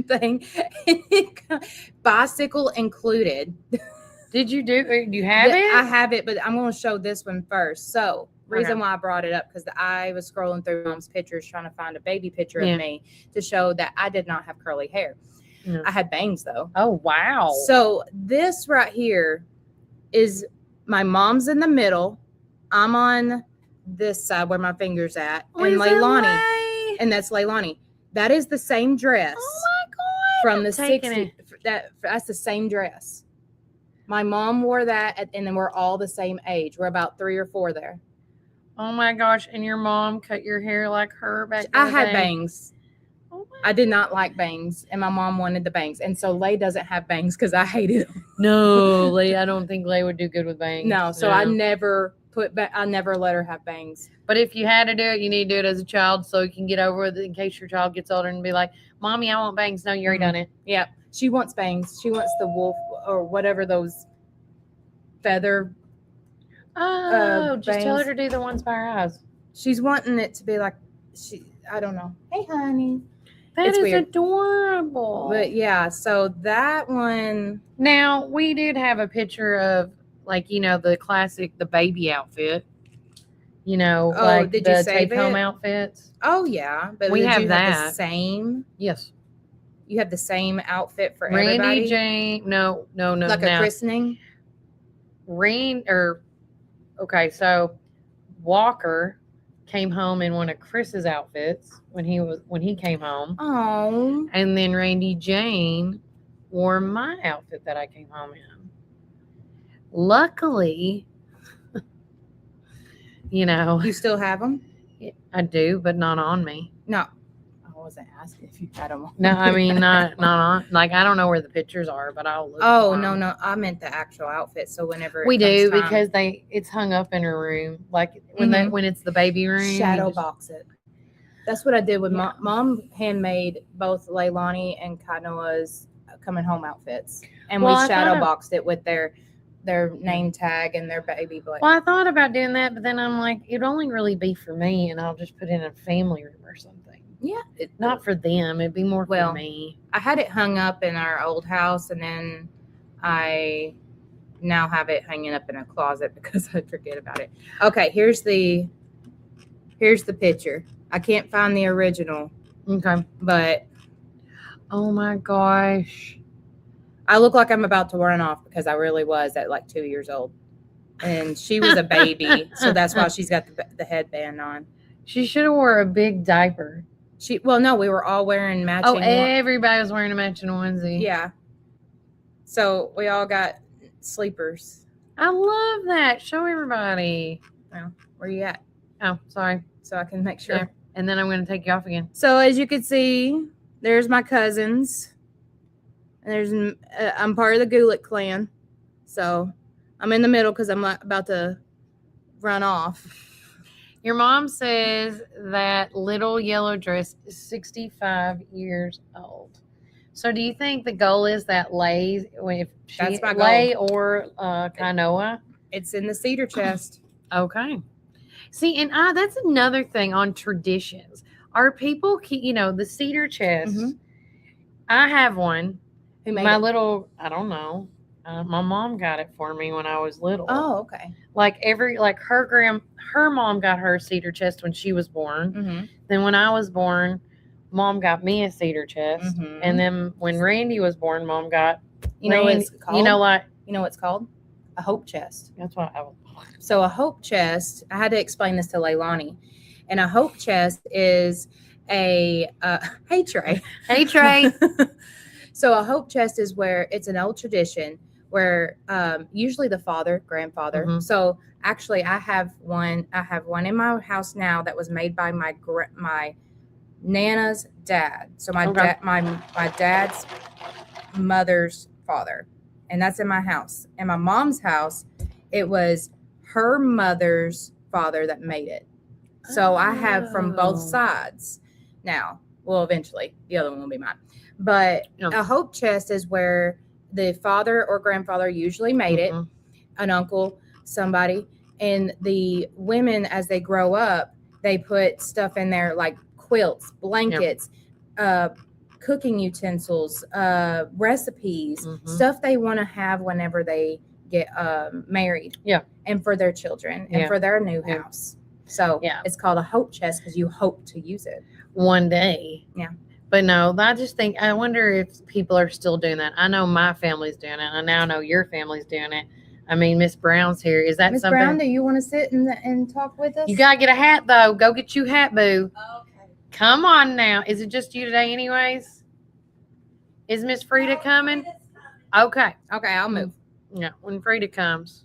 thing. Bicycle included. Did you do you have it? I have it, but I'm going to show this one first. So reason why I brought it up, because I was scrolling through Mom's pictures trying to find a baby picture of me to show that I did not have curly hair. I had bangs though. Oh, wow. So this right here is my mom's in the middle. I'm on this side where my finger's at. And Leilani. And that's Leilani. That is the same dress. Oh my God. From the 60s. That's the same dress. My mom wore that, and then we're all the same age. We're about 3 or 4 there. Oh my gosh. And your mom cut your hair like her back then? I had bangs. I did not like bangs, and my mom wanted the bangs. And so Lay doesn't have bangs because I hated them. No, Lay, I don't think Lay would do good with bangs. No, so I never I never let her have bangs. But if you had to do it, you need to do it as a child so you can get over it in case your child gets older and be like, Mommy, I want bangs. No, you already done it. Yeah. She wants bangs. She wants the wolf or whatever those feather. Oh, just tell her to do the ones by her eyes. She's wanting it to be like I don't know. Hey, honey. That it's is weird. Adorable. But yeah, so that one. Now, we did have a picture of, like, you know, the classic, the baby outfit. You know, like did the you save take home it? Outfits. Oh, yeah. But We did have you that. Have the same? Yes. You have the same outfit for Randy, everybody? Jane. No. Like a christening? Okay, so Walker came home in one of Chris's outfits when he came home. Oh. And then Randy Jane wore my outfit that I came home in. Luckily, you know. You still have them? I do, but not on me. No. I wasn't asking if you had them on. No, I mean, not on. Like, I don't know where the pictures are, but I'll look. Oh, for no, them. no. I meant the actual outfit. So whenever We do, time, because it's hung up in her room. Like, when when it's the baby room. shadow box it. That's what I did with mom handmade both Leilani and Kanoa's coming home outfits. And we shadow boxed it with their name tag and their baby boy. Well, I thought about doing that, but then I'm like, it'd only really be for me, and I'll just put it in a family room or something. Yeah. Not for them. It'd be more for me. I had it hung up in our old house, and then I now have it hanging up in a closet because I forget about it. Okay, here's the picture. I can't find the original. Okay. But oh my gosh. I look like I'm about to run off because I really was at like 2 years old. And she was a baby, so that's why she's got the headband on. She should have wore a big diaper. No, we were all wearing matching. Oh, everybody was wearing a matching onesie. Yeah. So we all got sleepers. I love that. Show everybody. Well, where you at? Oh, sorry. So I can make sure. There. And then I'm going to take you off again. So as you can see, there's my cousins. And I'm part of the Gulick clan. So I'm in the middle because I'm about to run off. Your mom says that little yellow dress is 65 years old. So do you think the goal is that Lay, if she, That's my Lay goal. or Kainoa? It's in the cedar chest. Okay. See, and that's another thing on traditions. Are people, the cedar chest? Mm-hmm. I have one. Who made my it? little, I don't know. My mom got it for me when I was little. Oh, okay. Her mom got her cedar chest when she was born. Mm-hmm. Then when I was born, Mom got me a cedar chest. Mm-hmm. And then when Randy was born, Mom got what it's called? You know what it's called? A hope chest. That's what So a hope chest, I had to explain this to Leilani. And a hope chest is a hey Trey. Hey Trey. So a hope chest is where it's an old tradition where usually the grandfather. Mm-hmm. So actually I have one in my house now that was made by my Nana's dad. So my dad's mother's father. And that's in my house. In my mom's house, it was her mother's father that made it. So I have from both sides now. Well, eventually the other one will be mine. But a hope chest is where the father or grandfather usually made it, an uncle, somebody. And the women, as they grow up, they put stuff in there like quilts, blankets, cooking utensils, recipes, stuff they want to have whenever they get married. Yeah. And for their children and for their new house. So it's called a hope chest because you hope to use it one day. Yeah. But no, I wonder if people are still doing that. I know my family's doing it. I now know your family's doing it. I mean, Miss Brown's here. Is that Miss something? Brown, do you want to sit and talk with us? You got to get a hat, though. Go get you a hat, boo. Okay. Come on now. Is it just you today anyways? Is Miss Frida coming? Okay. Okay, I'll move. Yeah, when Frida comes.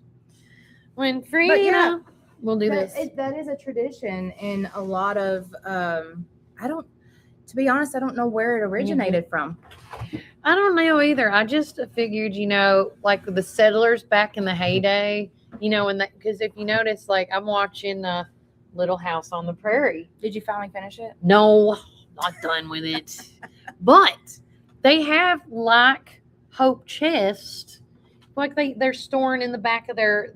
When Frida, we'll do this. That is a tradition in a lot of, to be honest, I don't know where it originated from. I don't know either. I just figured, like the settlers back in the heyday, because if you notice, like I'm watching Little House on the Prairie. Did you finally finish it? No, not done with it. But they have like hope chest, like they're storing in the back of their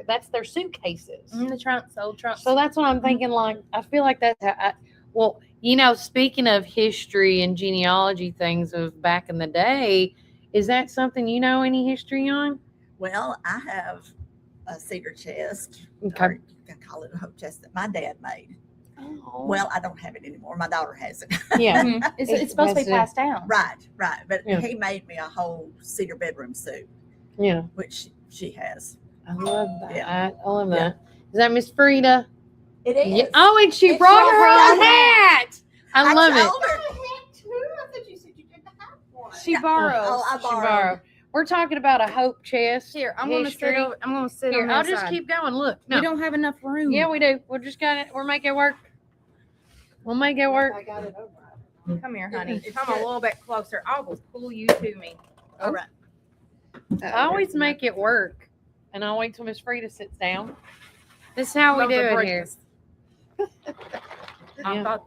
that's their suitcases. In the trunks, old trunks. So that's what I'm thinking. Like I feel like that's speaking of history and genealogy things of back in the day, is that something any history on? Well, I have a cedar chest, Okay. or you can call it a hope chest that my dad made. Oh. Well, I don't have it anymore. My daughter has it. Yeah. It's supposed to be passed down. Right. But Yeah. he made me a whole cedar bedroom suit, Yeah. which she has. I love that. Yeah. I love that. Is that Miss Frida? It is. Yeah. Oh, and she It's brought your her own hat. hat. I love it. told her. I thought you said you didn't have one. She borrows. Oh, I She borrowed. borrowed. We're talking about a hope chest. Here, I'm going to sit history. over. I'm going to sit Here, on I'll that just side. keep going. Look. No. We don't have enough room. Yeah, we do. We're making it work. We'll make it work. I got it over. Come here, honey. It's Come a good. little bit closer. I will pull you to me. All right. I always make it work, and I'll wait till Miss Frida sits down. This is how we Love do the it break. here. I Yeah. thought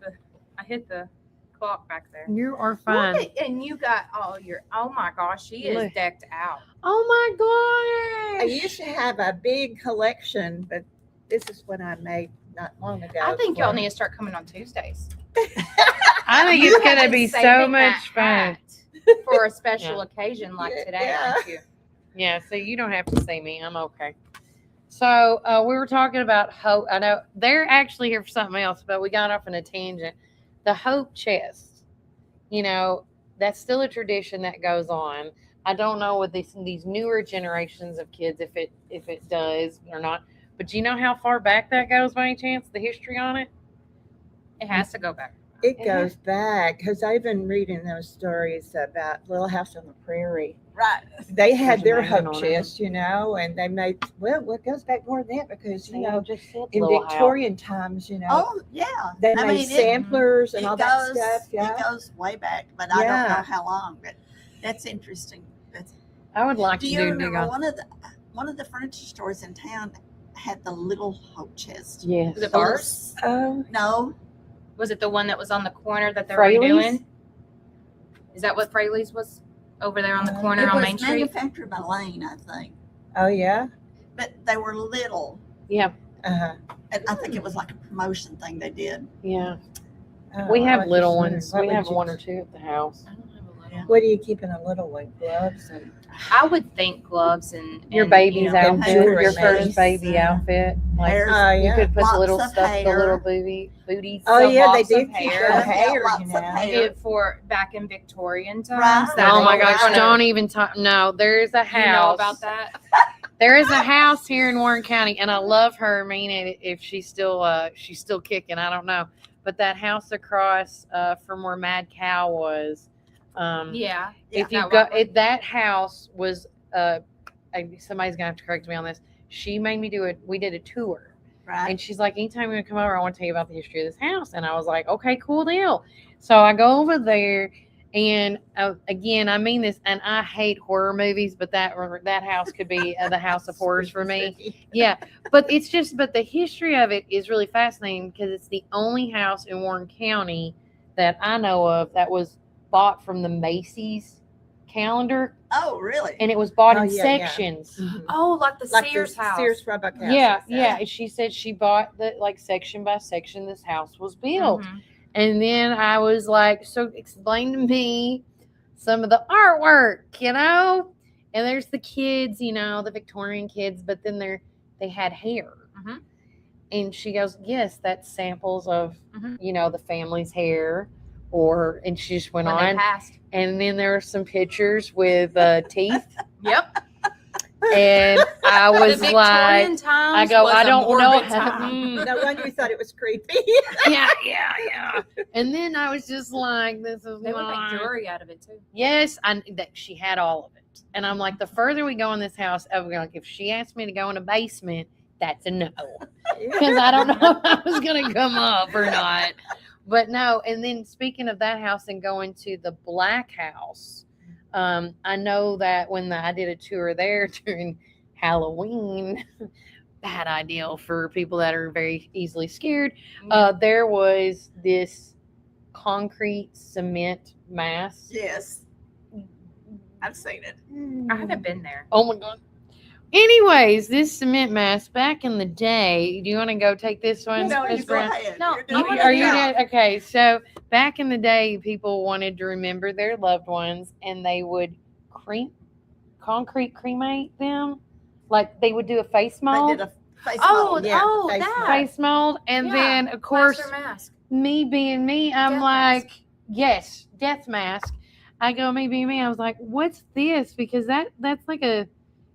I hit the clock back there. You are fine. Look at- and you got oh my gosh, she is Look. decked out. Oh my I gosh! used to have a big collection, but this is what I made not long ago. I think y'all need to start coming on Tuesdays. I think it's gonna be so much fun. For a special occasion like today. Yeah. Thank you. Yeah, so you don't have to see me. I'm okay. So we were talking about hope. I know they're actually here for something else, but we got off on a tangent. The hope chest, that's still a tradition that goes on. I don't know with these newer generations of kids if it does or not. But do you know how far back that goes by any chance? The history on it? It has to go back. It Yeah. goes back because I've been reading those stories about Little House on the Prairie. Right. They had There's their a magnet hope on it. chest, and they made, it goes back more than that because, just said in little house. Victorian times, Oh, yeah. they I made mean, samplers and it all that goes- stuff. Yeah. It goes way back, but I don't Yeah. know how long. But that's interesting. I would like Do to you do remember dig on. one of the furniture stores in town had the little hope chest. Yes. Was it Bars? No. Was it the one that was on the corner that they're Fraley's? redoing? Is that what Fraley's was over there on the corner It on was Main Street? manufactured by Lane, I think. Oh, yeah? But they were little. Yeah. Uh-huh. And I think it was like a promotion thing they did. Yeah. Oh, We I have was little just wondering, ones. what We would have you- one or two at the house. What do you keep in a little one? Gloves and I would think gloves and Your and, baby's you know, outfit, jewelry, your first maybe. baby outfit. Like Hair. Oh, you yeah. could put the Lots little of stuff, the little hair. booties. Oh, some yeah, they locks do of keep hair. the hair, Lots you of know. hair. It for back in Victorian times. Right. that Oh they my were gosh! gonna- Don't even talk. No, there's a house. You know about that? There is a house here in Warren County, and I love her. I mean, if she's still kicking, I don't know. But that house across from where Mad Cow was, Yeah. if you that go, one. that house was. Somebody's gonna have to correct me on this. She made me do it. We did a tour, Right. and she's like, "Anytime you're gonna come over, I want to tell you about the history of this house." And I was like, "Okay, cool deal." So I go over there. And again, I mean this, and I hate horror movies, but that house could be the house of horrors for me. Yeah, but the history of it is really fascinating because it's the only house in Warren County that I know of that was bought from the Macy's calendar, Oh, really? and it was bought Oh, in yeah, yeah. sections. Oh, like the like Sears the house. Sears Roebuck house. Yeah, yeah. And she said she bought the section by section this house was built. Mhm. And then I was like, so explain to me some of the artwork, you know? And there's the kids, the Victorian kids, but then they had hair. Mhm. And she goes, yes, that's samples of, Mhm. the family's hair. And she just went When they on. passed. And then there were some pictures with teeth. Yep. And I The was Victorian like, times I go, was I a don't know. morbid time. No wonder you thought it was creepy. yeah. And then I was just like, this is They would mine. make jewelry out of it too. Yes, that she had all of it. And I'm like, the further we go in this house, I'm like, if she asked me to go in a basement, that's a no. Because I don't know if I was going to come up or not. But no, and then speaking of that house and going to the Black House, I know that when I did a tour there during Halloween, bad idea for people that are very easily scared, there was this concrete cement mass. Yes. I've seen it. I haven't been there. Oh my God. Anyways, this cement mass back in the day, do you want to go take this one? No, Miss you go Brown? ahead. No, You're I doing wanna your Are you job. good? Okay, so back in the day, people wanted to remember their loved ones, and they would concrete cremate them. Like they would do a face They mold, did a face Oh, mold. Yeah, oh, face that. face mold, and Yeah, then of course, plaster mask. me being me, I'm Death like, mask. yes, death mask. I go, me being me, I was like, what's this? Because that's like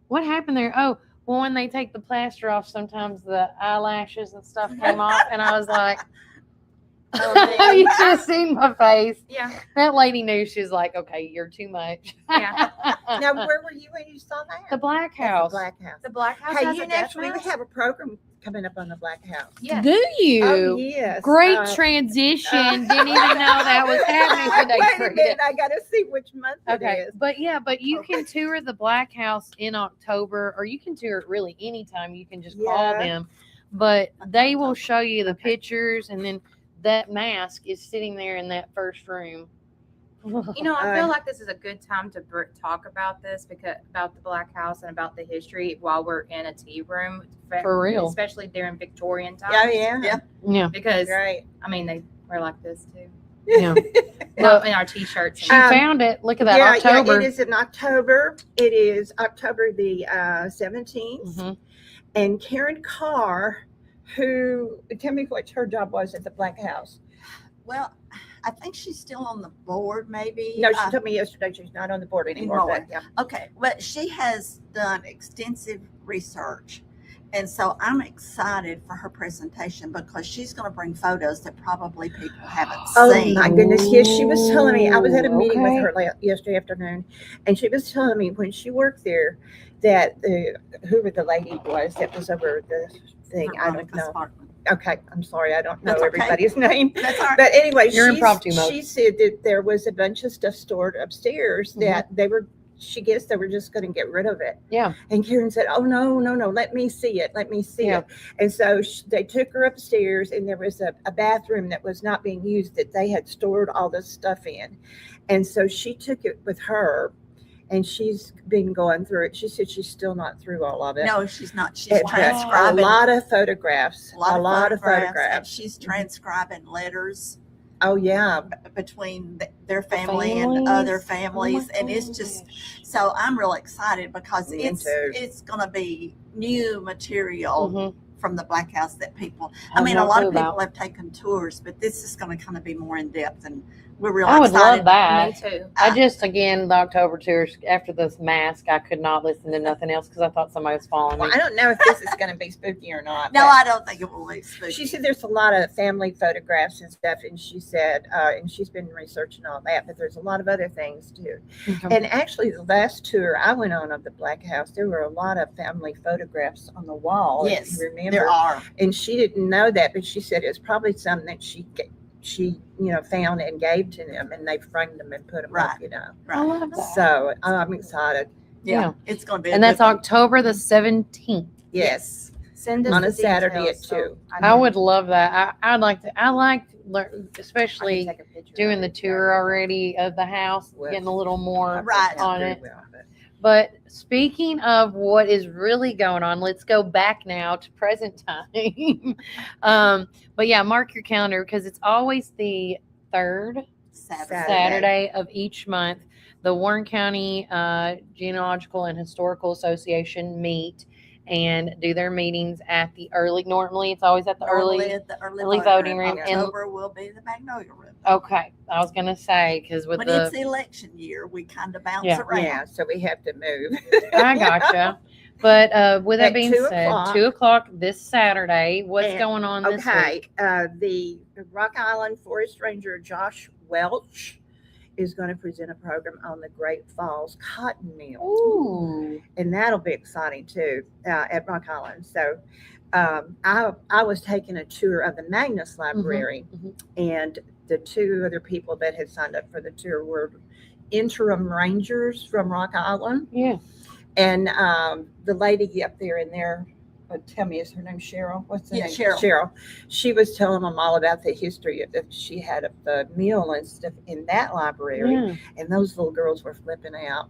what happened there? Oh, well, when they take the plaster off, sometimes the eyelashes and stuff came off, and I was like, you should have seen my face. Yeah. That lady knew. She was like, okay, you're too much. Yeah. Now, where were you when you saw that? The Black At House. The Black House. The Black House Hey, has you a death actually mask? have a program coming up on the Black House. Yes. Do you? Oh, yes. Great transition. Didn't even know that was happening today. Wait a Frida. minute, I got to see which month Okay, it is. but you can tour the Black House in October, or you can tour it really anytime. You can just call Yeah. them, but they will show you the pictures, and then that mask is sitting there in that first room. You know, I feel like this is a good time to talk about this about the Black House and about the history while we're in a tea room. For real. Especially during Victorian times. Oh, yeah. Yeah. Yeah, Because, Right. I mean, they wear like this too. yeah. Well, in our t-shirts. She found it. Look at that, Yeah, October. it is in October. It is October the 17th. Mhm. And Karen Carr, tell me what her job was at the Black House. Well, I think she's still on the board, maybe. No, she told me yesterday she's not on the board anymore. But, yeah. Okay, but she has done extensive research. And so I'm excited for her presentation because she's going to bring photos that probably people haven't Oh seen. my goodness! Yes, she was telling me. I was at a meeting Okay. with her yesterday afternoon, and she was telling me when she worked there that whoever the lady was that was over the thing. I don't Veronica know. Sparkman. Okay, I'm sorry, I don't know That's okay. everybody's name. That's all right. But anyway, You're impromptu mode. she said that there was a bunch of stuff stored upstairs that they were she gets there, we're just going to get rid of it. Yeah. And Karen said, oh, no, let me see it. Let me see it. And so they took her upstairs, and there was a bathroom that was not being used that they had stored all this stuff in. And so she took it with her, and she's been going through it. She said she's still not through all of it. No, she's not. She's transcribing. A lot of photographs. A lot of photographs. And she's transcribing letters. Oh, yeah. Between their family and other families. And it's just, so I'm real excited because it's going to be new material from the Black House that people, I mean, a lot of people have taken tours, but this is going to kind of be more in depth, and we're really excited. I would love that. Me too. I just, again, the October tours, after this mask, I could not listen to nothing else because I thought somebody was following me. Well, I don't know if this is going to be spooky or not. No, I don't think it will be spooky. She said there's a lot of family photographs and stuff, and she said, and she's been researching all that, but there's a lot of other things too. Okay. And actually, the last tour I went on of the Black House, there were a lot of family photographs on the wall. Yes, if you remember. there are. And she didn't know that, but she said it's probably something that she found and gave to them, and they framed them and put them up, I love that. So I'm excited. Yeah, it's going to be. And that's October the 17th. Yes. Send us on the a Saturday at details, 2. I would love that. I'd like to. I like especially doing the tour already of the house, getting a little more on it. But speaking of what is really going on, let's go back now to present time. But yeah, mark your calendar because it's always the third Saturday of each month. The Warren County Genealogical and Historical Association meet and do their meetings at the normally it's always at the early voting room. October will be the Magnolia room. Okay. I was going to say, because with when it's the election year, we kind of bounce around. Yeah, so we have to move. I gotcha. But with that At being 2 said, o'clock. 2 o'clock this Saturday, what's going on this week? The Rock Island Forest Ranger Josh Welch is going to present a program on the Great Falls Cotton Mill. Ooh. And that'll be exciting too at Rock Island. So I was taking a tour of the Magnus Library, and the two other people that had signed up for the tour were interim rangers from Rock Island. Yeah. And the lady up there in there, tell me, is her name Cheryl? What's the name? Cheryl. She was telling them all about the history of that she had of the mill and stuff in that library. Yeah. And those little girls were flipping out.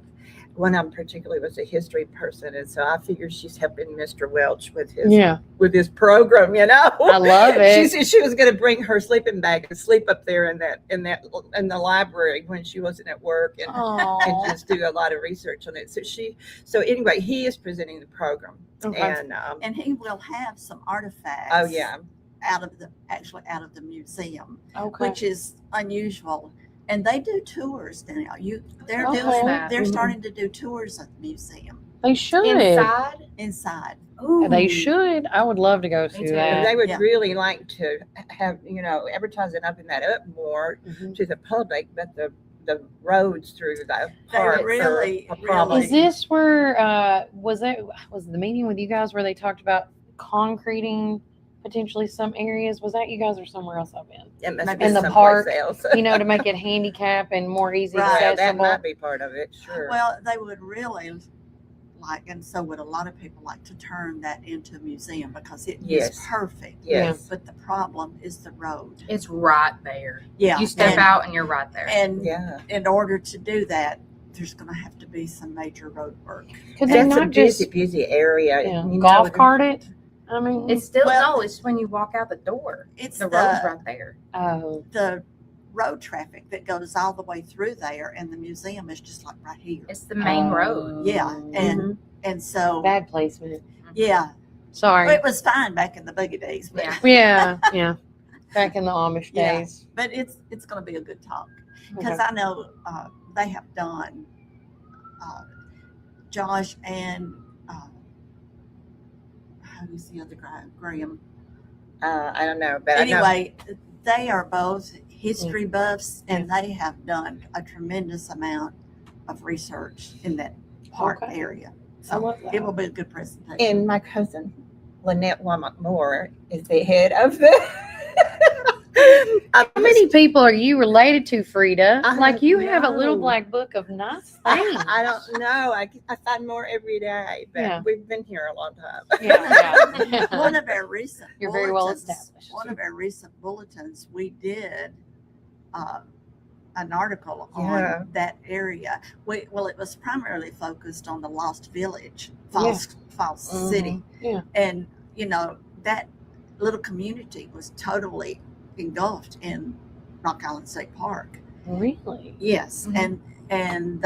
One of them particularly was a history person, and so I figured she's helping Mr. Welch with his program. I love it. She said she was going to bring her sleeping bag and sleep up there in the library when she wasn't at work, and just do a lot of research on it. So anyway, he is presenting the program, and he will have some artifacts. Oh yeah, out of the museum, okay, which is unusual. And they do tours now. They're starting to do tours at the museum. They should. Inside. Ooh. They should. I would love to go see that. They would really like to have, advertise it, open that up more to the public, but the roads through the park are a problem. Is this where was the meeting with you guys where they talked about concreting potentially some areas? Was that you guys or somewhere else I've been? It must be in the someplace park, else. to make it handicap and more easy accessible. That might be part of it, sure. Well, they would really like, and so would a lot of people, like to turn that into a museum because it is perfect. Yes. But the problem is the road. It's right there. Yeah. You step out and you're right there. And in order to do that, there's going to have to be some major road work. Because that's a busy area. Yeah. Golf cart it. I mean, it's still it's when you walk out the door. It's the road's right there. Oh, the road traffic that goes all the way through there, and the museum is just like right here. It's the main road. Yeah, and so bad placement. Yeah, sorry. It was fine back in the boogie days. But yeah, back in the Amish days. But it's going to be a good talk because I know they have done Josh and. Who's the other guy? Graham. I don't know, but anyway, they are both history buffs, and they have done a tremendous amount of research in that park area. So it will be a good presentation. And my cousin, Lynette Womack Moore, is the head of the How many people are you related to, Frida? I Like you don't have a little know. black book of nice things. I don't know. I find more every day, but Yeah. we've been here a long time. Yeah. One of our recent You're very well bulletins- established. One of our recent bulletins, we did an article Yeah. on that area. It was primarily focused on the Lost Village, Falls City, Yeah. and that little community was totally engulfed in Rock Island State Park. Really? Yes, Mhm. and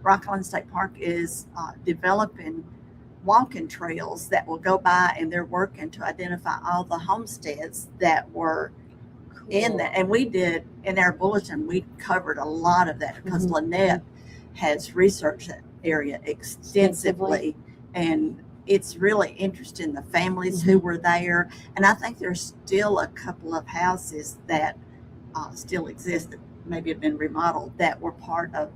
Rock Island State Park is developing walking trails that will go by, and they're working to identify all the homesteads that were in that. And we did, in our bulletin, we covered a lot of that because Lynette has researched that area extensively, and it's really interesting, the families who were there. And I think there's still a couple of houses that still exist that maybe have been remodeled that were part of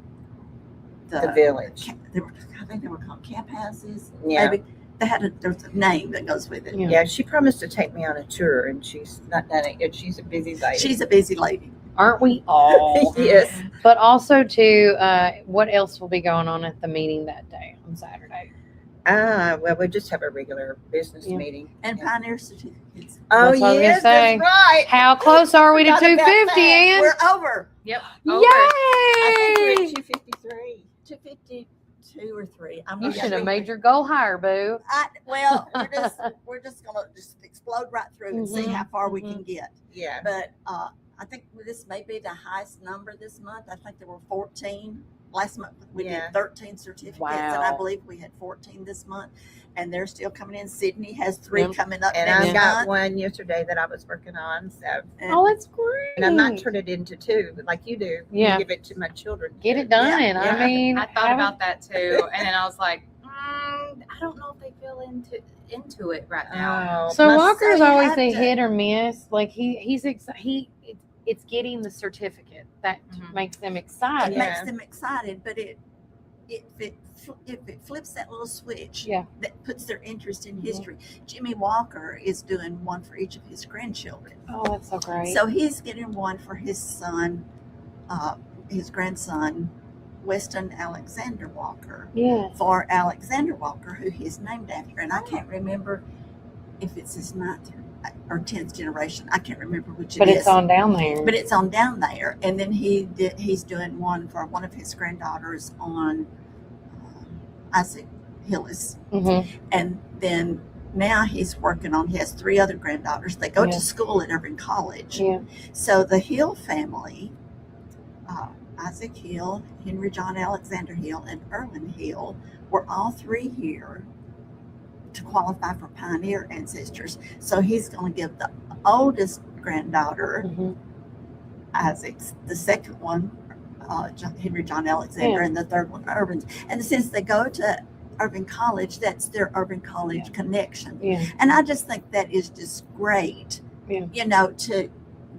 The village. I think they were called camp houses. Yeah. Maybe there's a name that goes with it. Yeah, she promised to take me on a tour, and she's not done it yet. She's a busy lady. She's a busy lady. Aren't we all? Yes. But also, too, what else will be going on at the meeting that day on Saturday? Well, we just have a regular business meeting. And Pioneer certificates. Oh, That's what I was yes, gonna say. that's right. How close are we to Forgot about 250, that. Ann? We're over. Yep. Yay! I think we're at 253. 252 or 3. You should have made your goal higher, boo. We're just gonna just explode right through and see how far we can get. Yeah. But I think this may be the highest number this month. I think there were 14. Last month we did 13 certificates, and I Wow. believe we had 14 this month. And they're still coming in. Sydney has 3 coming up And next I got month. one yesterday that I was working on. So, Oh, that's great. and I might turn it into 2, like you do. Yeah. You give it to my children. Get it done. Yeah. I mean, I thought about that too, and then I was like, I don't know if they feel into it right now. Oh, so Must Walker's say you always have a to- hit or miss. Like it's getting the certificate that makes them It excited. makes them excited, but if it flips that little switch that puts their interest in history. Jimmy Walker is doing one for each of his grandchildren. Oh, that's so great. So he's getting one for his son, his grandson, Weston Alexander Walker. Yeah. For Alexander Walker, who he's named after. And I can't remember if it's his 9th or 10th generation. I can't remember which it is. But it's on down there. But it's on down there. And then he's doing one for one of his granddaughters on Isaac Hillis. And then now he's working on, he has 3 other granddaughters. They go to school at Irving College. Yeah. So the Hill family, Isaac Hill, Henry John Alexander Hill, and Erwin Hill, were all 3 here to qualify for Pioneer ancestors. So he's going to give the oldest granddaughter, Isaac's, the second one, Henry John Alexander, and the third one, Irvin's. And since they go to Irving College, that's their Irving College connection. Yeah. And I just think that is just great, to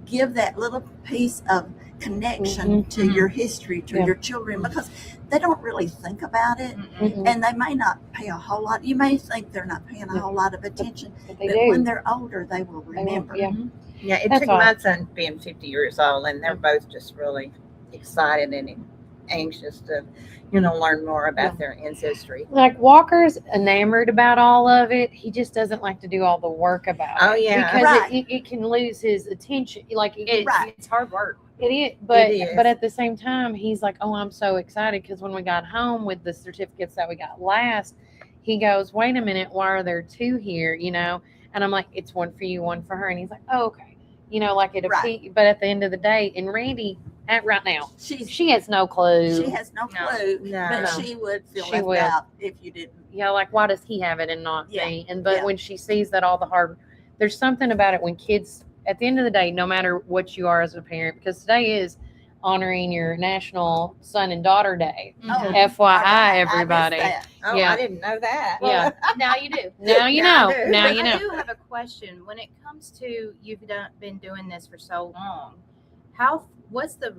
give that little piece of connection to your history, to your children, because they don't really think about it, and they may not pay a whole lot. You may think they're not paying a whole lot of attention, but they do. when they're older, they will remember. Yeah, it That's took all. my son being 50 years old, and they're both just really excited and anxious to, learn more about their ancestry. Like Walker's enamored about all of it. He just doesn't like to do all the work about it. Oh, yeah. Because Right. it can lose his attention. Like It's hard work. It is, but It is. but at the same time, he's like, "Oh, I'm so excited," because when we got home with the certificates that we got last, he goes, "Wait a minute, why are there 2 here?" And I'm like, "It's one for you, one for her," and he's like, "Oh, okay," like it. Right. But at the end of the day, and Randy, right now, She has no clue. has no clue, No. but No. she would feel She left will. out if you didn't. Like why does he have it and not Yeah. me? But Yeah. when she sees that all the hard, there's something about it when kids, at the end of the day, no matter what you are as a parent, because today is honoring your National Son and Daughter Day. Oh, FYI, everybody. I missed Oh, Yeah. I didn't know that. Yeah. Now you do. Now you Now know. I do. Now But you I know. do have a question. When it comes to you've been doing this for so long, what's the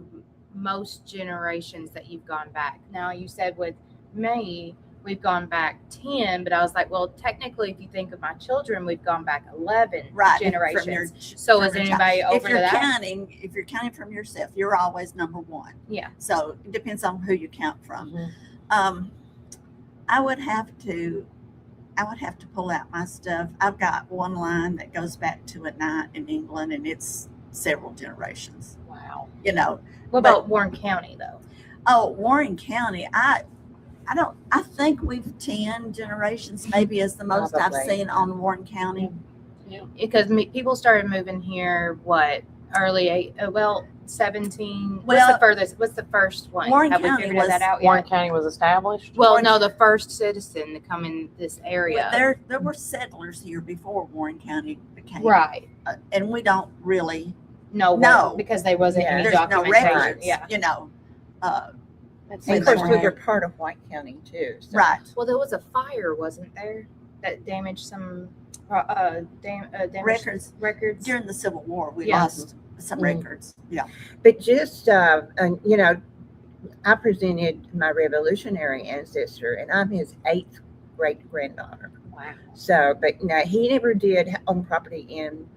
most generations that you've gone back? Now you said with me, we've gone back 10, but I was like, well, technically, if you think of my children, we've gone back 11 generations. So is anybody over to that? If you're counting from yourself, you're always number one. Yeah. So it depends on who you count from. I would have to pull out my stuff. I've got one line that goes back to a night in England, and it's several generations. Wow. What about Warren County though? Oh, Warren County. I think we've 10 generations maybe is the most I've seen on Warren County. Yeah. Because people started moving here early 17. What's the first one? Warren Have County we figured that out yet? Warren County was established. Well, no, the first citizen to come in this area. There were settlers here before Warren County became right, and we don't really know because there wasn't any there's documentation. No records, yeah, and of course, we're part of White County too. So. Right. Well, there was a fire, wasn't there, that damaged some records during the Civil War. We lost some records. Yeah, but just I presented my Revolutionary ancestor, and I'm his 8th great granddaughter. Wow. So, but no, he never did own property in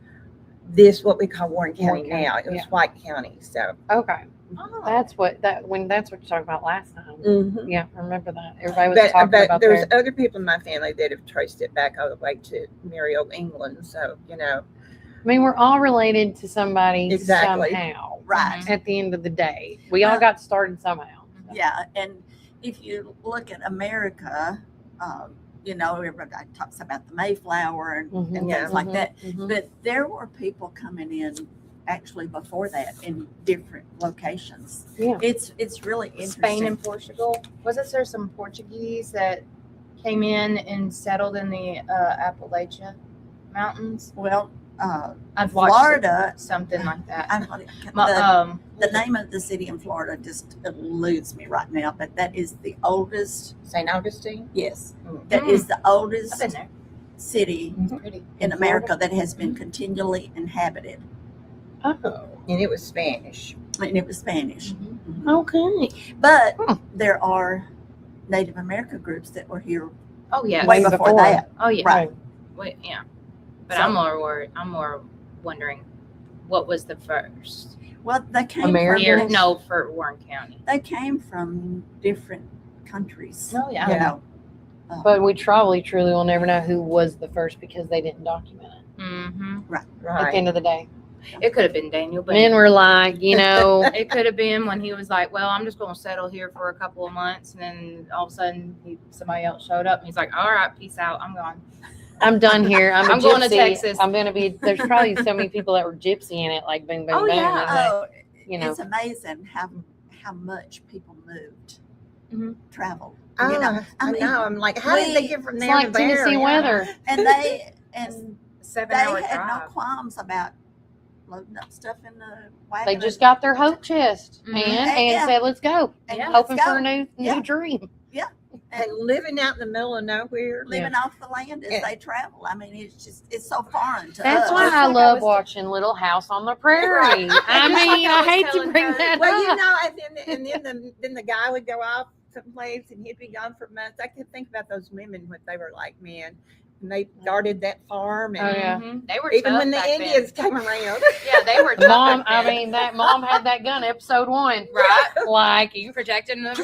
this what we call Warren County now. It was White County. So okay. Oh. That's what you're talking about last time. Mm-hmm. Yeah, I remember that. Everybody was talking about there's other people in my family that have traced it back all the way to merry old England. So, I mean, we're all related to somebody exactly. somehow. Right. At the end of the day. We all got started somehow. So. Yeah. And if you look at America, everybody talks about the Mayflower and things like that. Mm-hmm. But there were people coming in actually before that in different locations. Yeah. It's really interesting. Spain and Portugal. Wasn't there some Portuguese that came in and settled in the Appalachia Mountains? Well, I've watched Florida, something like that. The name of the city in Florida just eludes me right now, but that is the oldest. St. Augustine? Yes. That is the oldest I've been there. city in America that has been continually inhabited. Oh. And it was Spanish. And it was Spanish. Mm-hmm. Okay. But there are Native American groups that were here way before that. Oh, yeah. Right. Wait, yeah. But I'm more wondering what was the first. Well, they came for Warren County. They came from different countries. Oh, yeah. But we truly will never know who was the first because they didn't document it. Mm-hmm. Right. At the end of the day. It could have been Daniel. But men were like, it could have been when he was like, well, I'm just going to settle here for a couple of months. And then all of a sudden somebody else showed up and he's like, all right, peace out. I'm gone. I'm done here. I'm going to Texas. I'm going to be, there's probably so many people that were gypsy in it, like boom, boom, boom. Yeah. And it's amazing how much people moved, traveled. I know. I'm like, how did they get from there to there? Tennessee weather. And they 7-hour had drive. no qualms about loading up stuff in the wagon. They just got their hope chest and said, let's go. And hoping for a new dream. Yeah. And living out in the middle of nowhere. Living off the land as they travel. I mean, it's so foreign to us. That's why I love watching Little House on the Prairie. I mean, I hate to bring that up. Then the guy would go off someplace and he'd be gone for months. I could think about those women when they were like, man, and they guarded that farm. And they were even when the back Indians then. came around. Yeah, they were. Mom, I mean, that mom had that gun, episode 1. Right. Like, you projected in the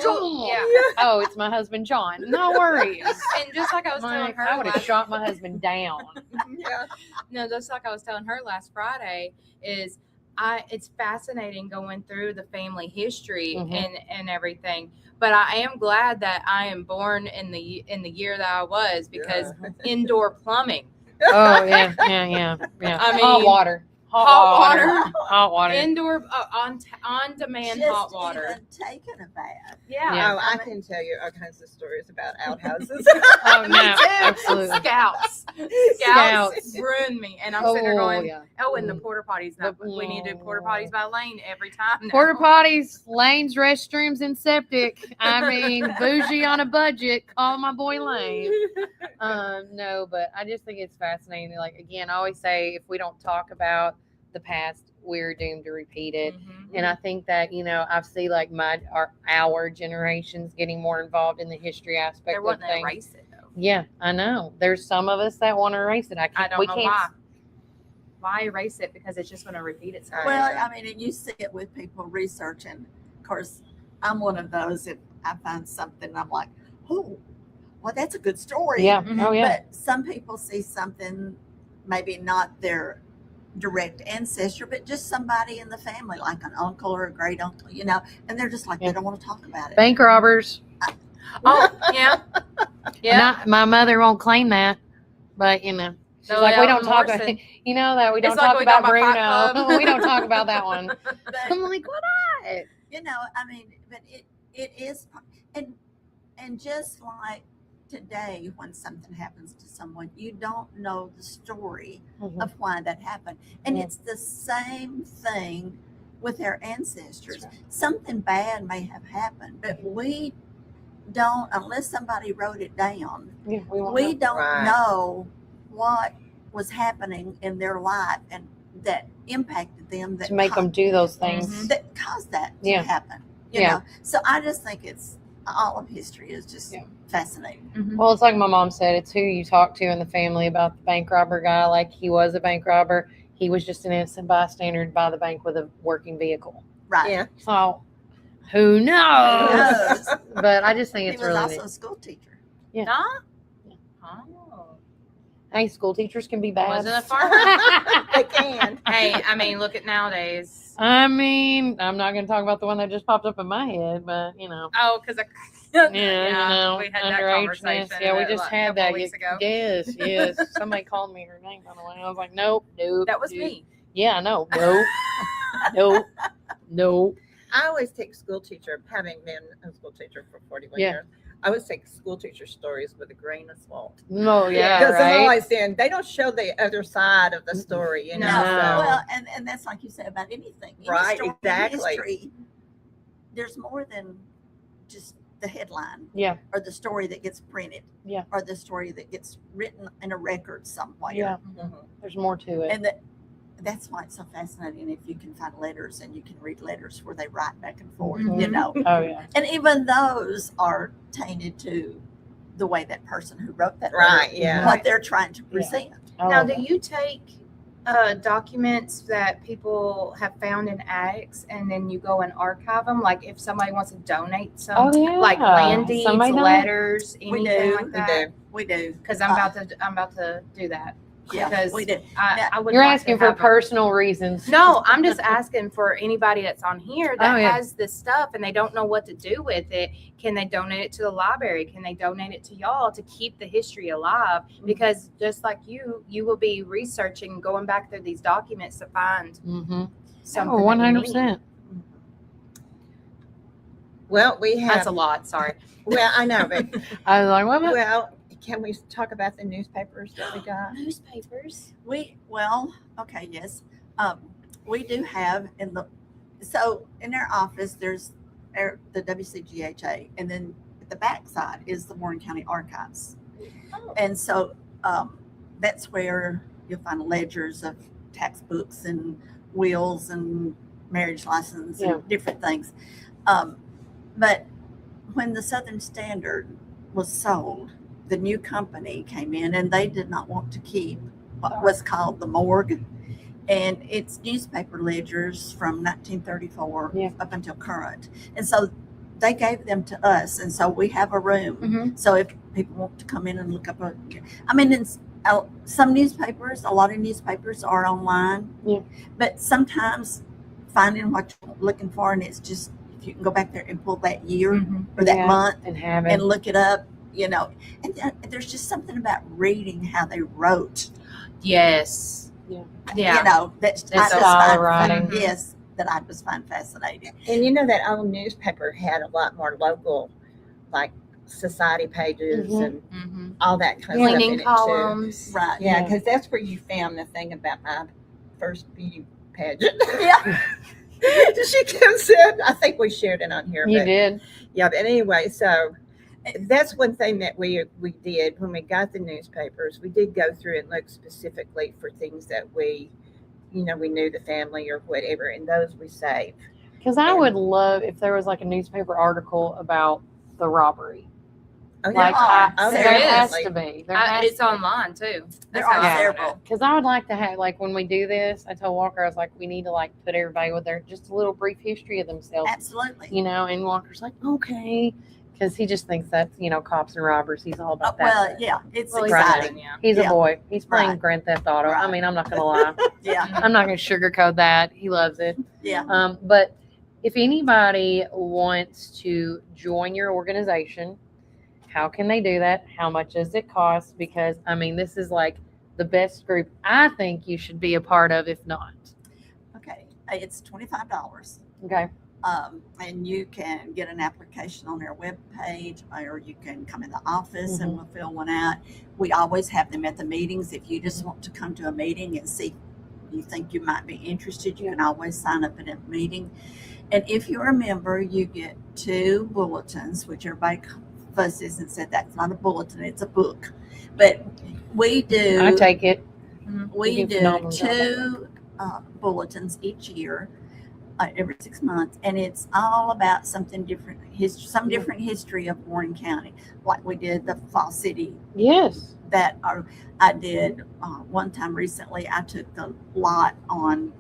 Oh, it's my husband, John. No worries. And just like I was telling her, I would have shot my husband down. No, just like I was telling her last Friday, it's fascinating going through the family history and everything. But I am glad that I am born in the year that I was, because indoor plumbing. Oh yeah. I mean, hot water. Indoor on demand hot water. Even taking a bath. Yeah. Oh, I can tell you all kinds of stories about outhouses. Oh no, absolutely. Scouts ruined me, and I'm sitting there going, and the porta potties. We need to do porta potties by lane every time. Now. Porta potties, lanes, restrooms, and septic. I mean, bougie on a budget. Call my boy Lane. No, but I just think it's fascinating. Like, again, I always say, if we don't talk about the past, we're doomed to repeat it. Mhm. And I think that, I see like our generations getting more involved in the history aspect They of want to things. erase it though. Yeah, I know. There's some of us that want to erase it. I don't know why. Why erase it? Because it's just going to repeat itself. Well, I mean, and you see it with people researching. Of course, I'm one of those. If I find something, I'm like, oh, well, that's a good story. Yeah. Oh, yeah. But some people see something, maybe not their direct ancestor, but just somebody in the family, like an uncle or a great uncle, and they're just like, they don't want to talk about it. Bank robbers. Oh, yeah. Yeah. My mother won't claim that, but she's like, we don't talk about that we don't talk about Bruno. We don't talk about that one. But, I'm like, what? I mean, but it is, and just like today, when something happens to someone, you don't know the story of why that happened, and it's the same thing with their ancestors. Right. Something bad may have happened, but we don't, unless somebody wrote it down. Yeah, we don't know what was happening in their life and that impacted them, that to make them do those things that caused that to happen. You know? So I just think it's all of history is just fascinating. Well, it's like my mom said, it's who you talk to in the family about the bank robber guy. Like, he was a bank robber. He was just an innocent bystander by the bank with a working vehicle. Right. Yeah. So who knows? But I just think it's really He was also neat. a school teacher. Yeah. Huh? Yeah. Oh. Hey, school teachers can be bad. Wasn't a farmer. They can. Hey, I mean, look at nowadays. I mean, I'm not going to talk about the one that just popped up in my head, but Oh, because we had that conversation. Yeah, we just had that. Weeks ago. Yes. Somebody called me her name, by the way. I was like, nope. That was me. Yeah, I know. Nope. I always take school teacher, having been a school teacher for 41 years. I always take school teacher stories with a grain of salt. Oh, yeah, because right. I'm always saying they don't show the other side of the story, No. Well, and that's like you said about anything. Any story in history, there's more than just the headline. Yeah. Or the story that gets printed. Yeah. Or the story that gets written in a record somewhere. Yeah. There's more to it. And that's why it's so fascinating if you can find letters and you can read letters where they write back and forth, Oh, yeah. And even those are tainted to the way that person who wrote that Right, letter, what they're trying to present. Now, do you take documents that people have found in attics and then you go and archive them? Like if somebody wants to donate some, like land deeds, letters, anything like that? We do. Because I'm about to do that. Yeah, because we do. I would You're like asking to for have personal reasons. No, I'm just asking for anybody that's on here that Oh, yeah. has this stuff and they don't know what to do with it. Can they donate it to the library? Can they donate it to y'all to keep the history alive? Because just like you will be researching, going back through these documents to find something. 100%. Well, we have. That's a lot. Sorry. Well, I know, but I was like, what? Well, can we talk about the newspapers that we got? Newspapers. Yes. We do have in our office there's the WCGHA, and then at the back side is the Warren County Archives. Oh. And so that's where you'll find ledgers of tax books and wills and marriage license and different things. But when the Southern Standard was sold, the new company came in and they did not want to keep what was called the morgue, and it's newspaper ledgers from 1934 up until current. And so they gave them to us, and so we have a room. So if people want to come in and look up some newspapers, a lot of newspapers are online, but sometimes finding what you're looking for, and it's just, if you can go back there and pull that year or that month and have it and look it up, and there's just something about reading how they wrote. Yes. Yeah. That's style writing. Yes, that I just find fascinating. And that old newspaper had a lot more local, like society pages and all that kind of stuff in it columns. Too. Right. Yeah, because that's where you found the thing about my first beauty pageant. Yeah. She said, I think we shared it on here. You did. Yeah, but anyway, so that's one thing that we did when we got the newspapers. We did go through and look specifically for things that we we knew the family or whatever, and those we save. Because I would love if there was like a newspaper article about the robbery. Oh, Like, there has to be. It's online too. There are several. Because I would like to have, like, when we do this, I told Walker, I was like, we need to like put everybody with their just a little brief history of themselves. Absolutely. And Walker's like, okay. Because he just thinks that's, cops and robbers. He's all about that. Well, yeah, it's He's exciting. He's a boy. He's playing Grand Theft Auto. Right. I mean, I'm not going to lie. Yeah. I'm not going to sugarcoat that. He loves it. Yeah. But if anybody wants to join your organization, how can they do that? How much does it cost? Because, I mean, this is like the best group I think you should be a part of, if not. Okay. It's $25. Okay. And you can get an application on our webpage, or you can come in the office and we'll fill one out. We always have them at the meetings. If you just want to come to a meeting and see, you think you might be interested, you can always sign up at a meeting. And if you're a member, you get 2 bulletins, which everybody fuzzes and said that's not a bulletin, it's a book. But we do. I take it. We do 2 bulletins each year. Every 6 months, and it's all about something different, some different history of Warren County, like we did the Fall City. Yes. I did one time recently. I took the lot on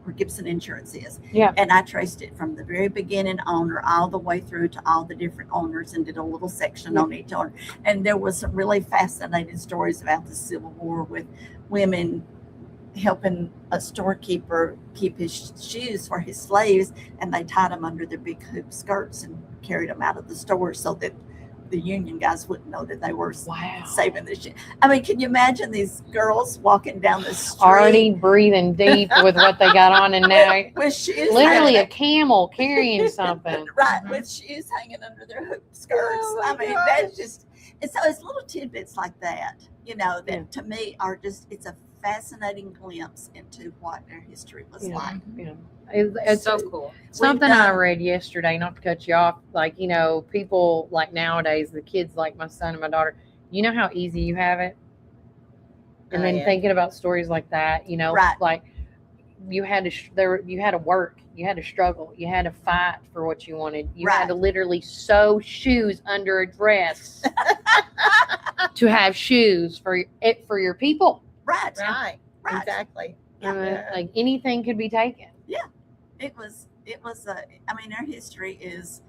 where Gibson Insurance is, and I traced it from the very beginning owner all the way through to all the different owners, and did a little section on each owner. And there was some really fascinating stories about the Civil War with women helping a storekeeper keep his shoes for his slaves, and they tied them under their big hoop skirts and carried them out of the store so that the Union guys wouldn't know that they were saving the shoes. I mean, can you imagine these girls walking down the street already breathing deep with what they got on, and now with shoes literally a camel carrying something, right, with shoes hanging under their hoop skirts. I mean, that's just, and so it's little tidbits like that, that to me are just, it's a fascinating glimpse into what their history was like. Yeah. It's so cool. Something I read yesterday, not to cut you off, like, people like nowadays, the kids like my son and my daughter, you know how easy you have it? And then thinking about stories like that, like you had to you had to work, you had to struggle, you had to fight for what you wanted. You had to literally sew shoes under a dress to have shoes for your people. Right. Exactly. Like anything could be taken. Yeah, it was. I mean, our history it's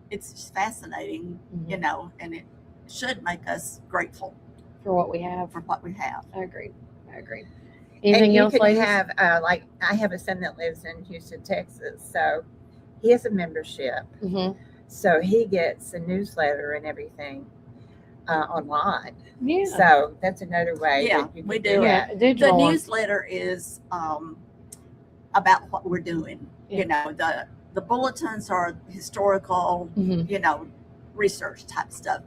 just fascinating, and it should make us grateful for what we have. I agree. Anything else, ladies? Have like I have a son that lives in Houston, Texas, so he has a membership. So he gets a newsletter and everything online. Yeah. So that's another way. Yeah, that you we can do. it. The newsletter is about what we're doing. The bulletins are historical, research type stuff.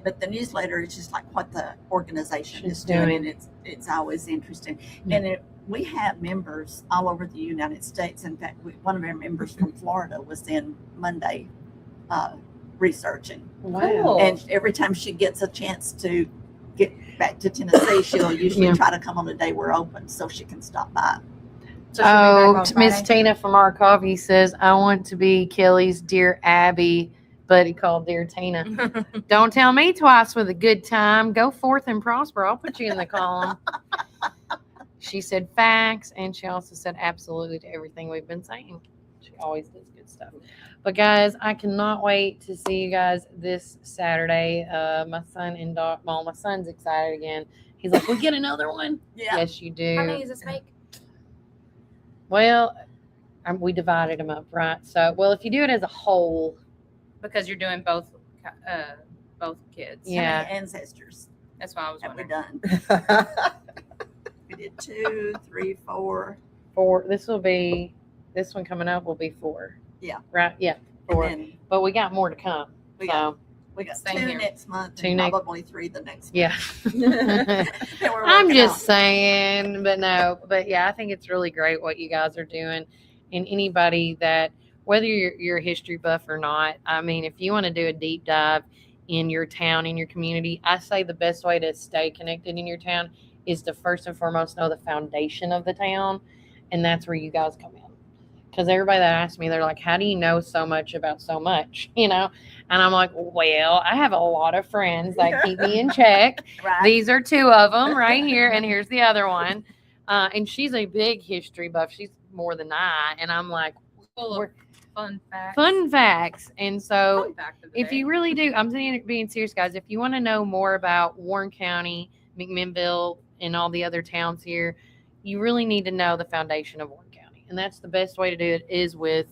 But the newsletter is just like what the organization is doing, and it's always interesting. And we have members all over the United States. In fact, one of our members from Florida was in Monday researching. Wow. And every time she gets a chance to get back to Tennessee, she'll usually try to come on the day we're open so she can stop by. So Miss Tina from our coffee says, I want to be Kelly's Dear Abby, but he called Dear Tina. Don't tell me twice with a good time. Go forth and prosper. I'll put you in the column. She said facts, and she also said absolutely to everything we've been saying. She always does good stuff. But guys, I cannot wait to see you guys this Saturday. My son and my son's excited again. He's like, we get another one? Yeah. Yes, you do. How many does this make? Well, we divided them up, right? So, if you do it as a whole, because you're doing both kids. Yeah. How many ancestors That's why I was have we wondering. done? We did 2, 3, 4. 4. This one coming up will be 4. Yeah. Right? Yeah, 4. But we got more to come. We got 2 next month, and probably 3 the next month. Yeah. We're I'm working just on. saying, but yeah, I think it's really great what you guys are doing. And anybody that, whether you're a history buff or not, I mean, if you want to do a deep dive in your town, in your community, I say the best way to stay connected in your town is to first and foremost know the foundation of the town, and that's where you guys come in. Because everybody that asks me, they're like, how do you know so much about so much, And I'm like, well, I have a lot of friends that keep me in check. Right. These are two of them right here, and here's the other one. And she's a big history buff. She's more than I, and I'm like, Full of fun facts. Fun facts. And so Fun fact of the if day. you really do, I'm being serious, guys, if you want to know more about Warren County, McMinnville, and all the other towns here, you really need to know the foundation of Warren County. And that's the best way to do it is with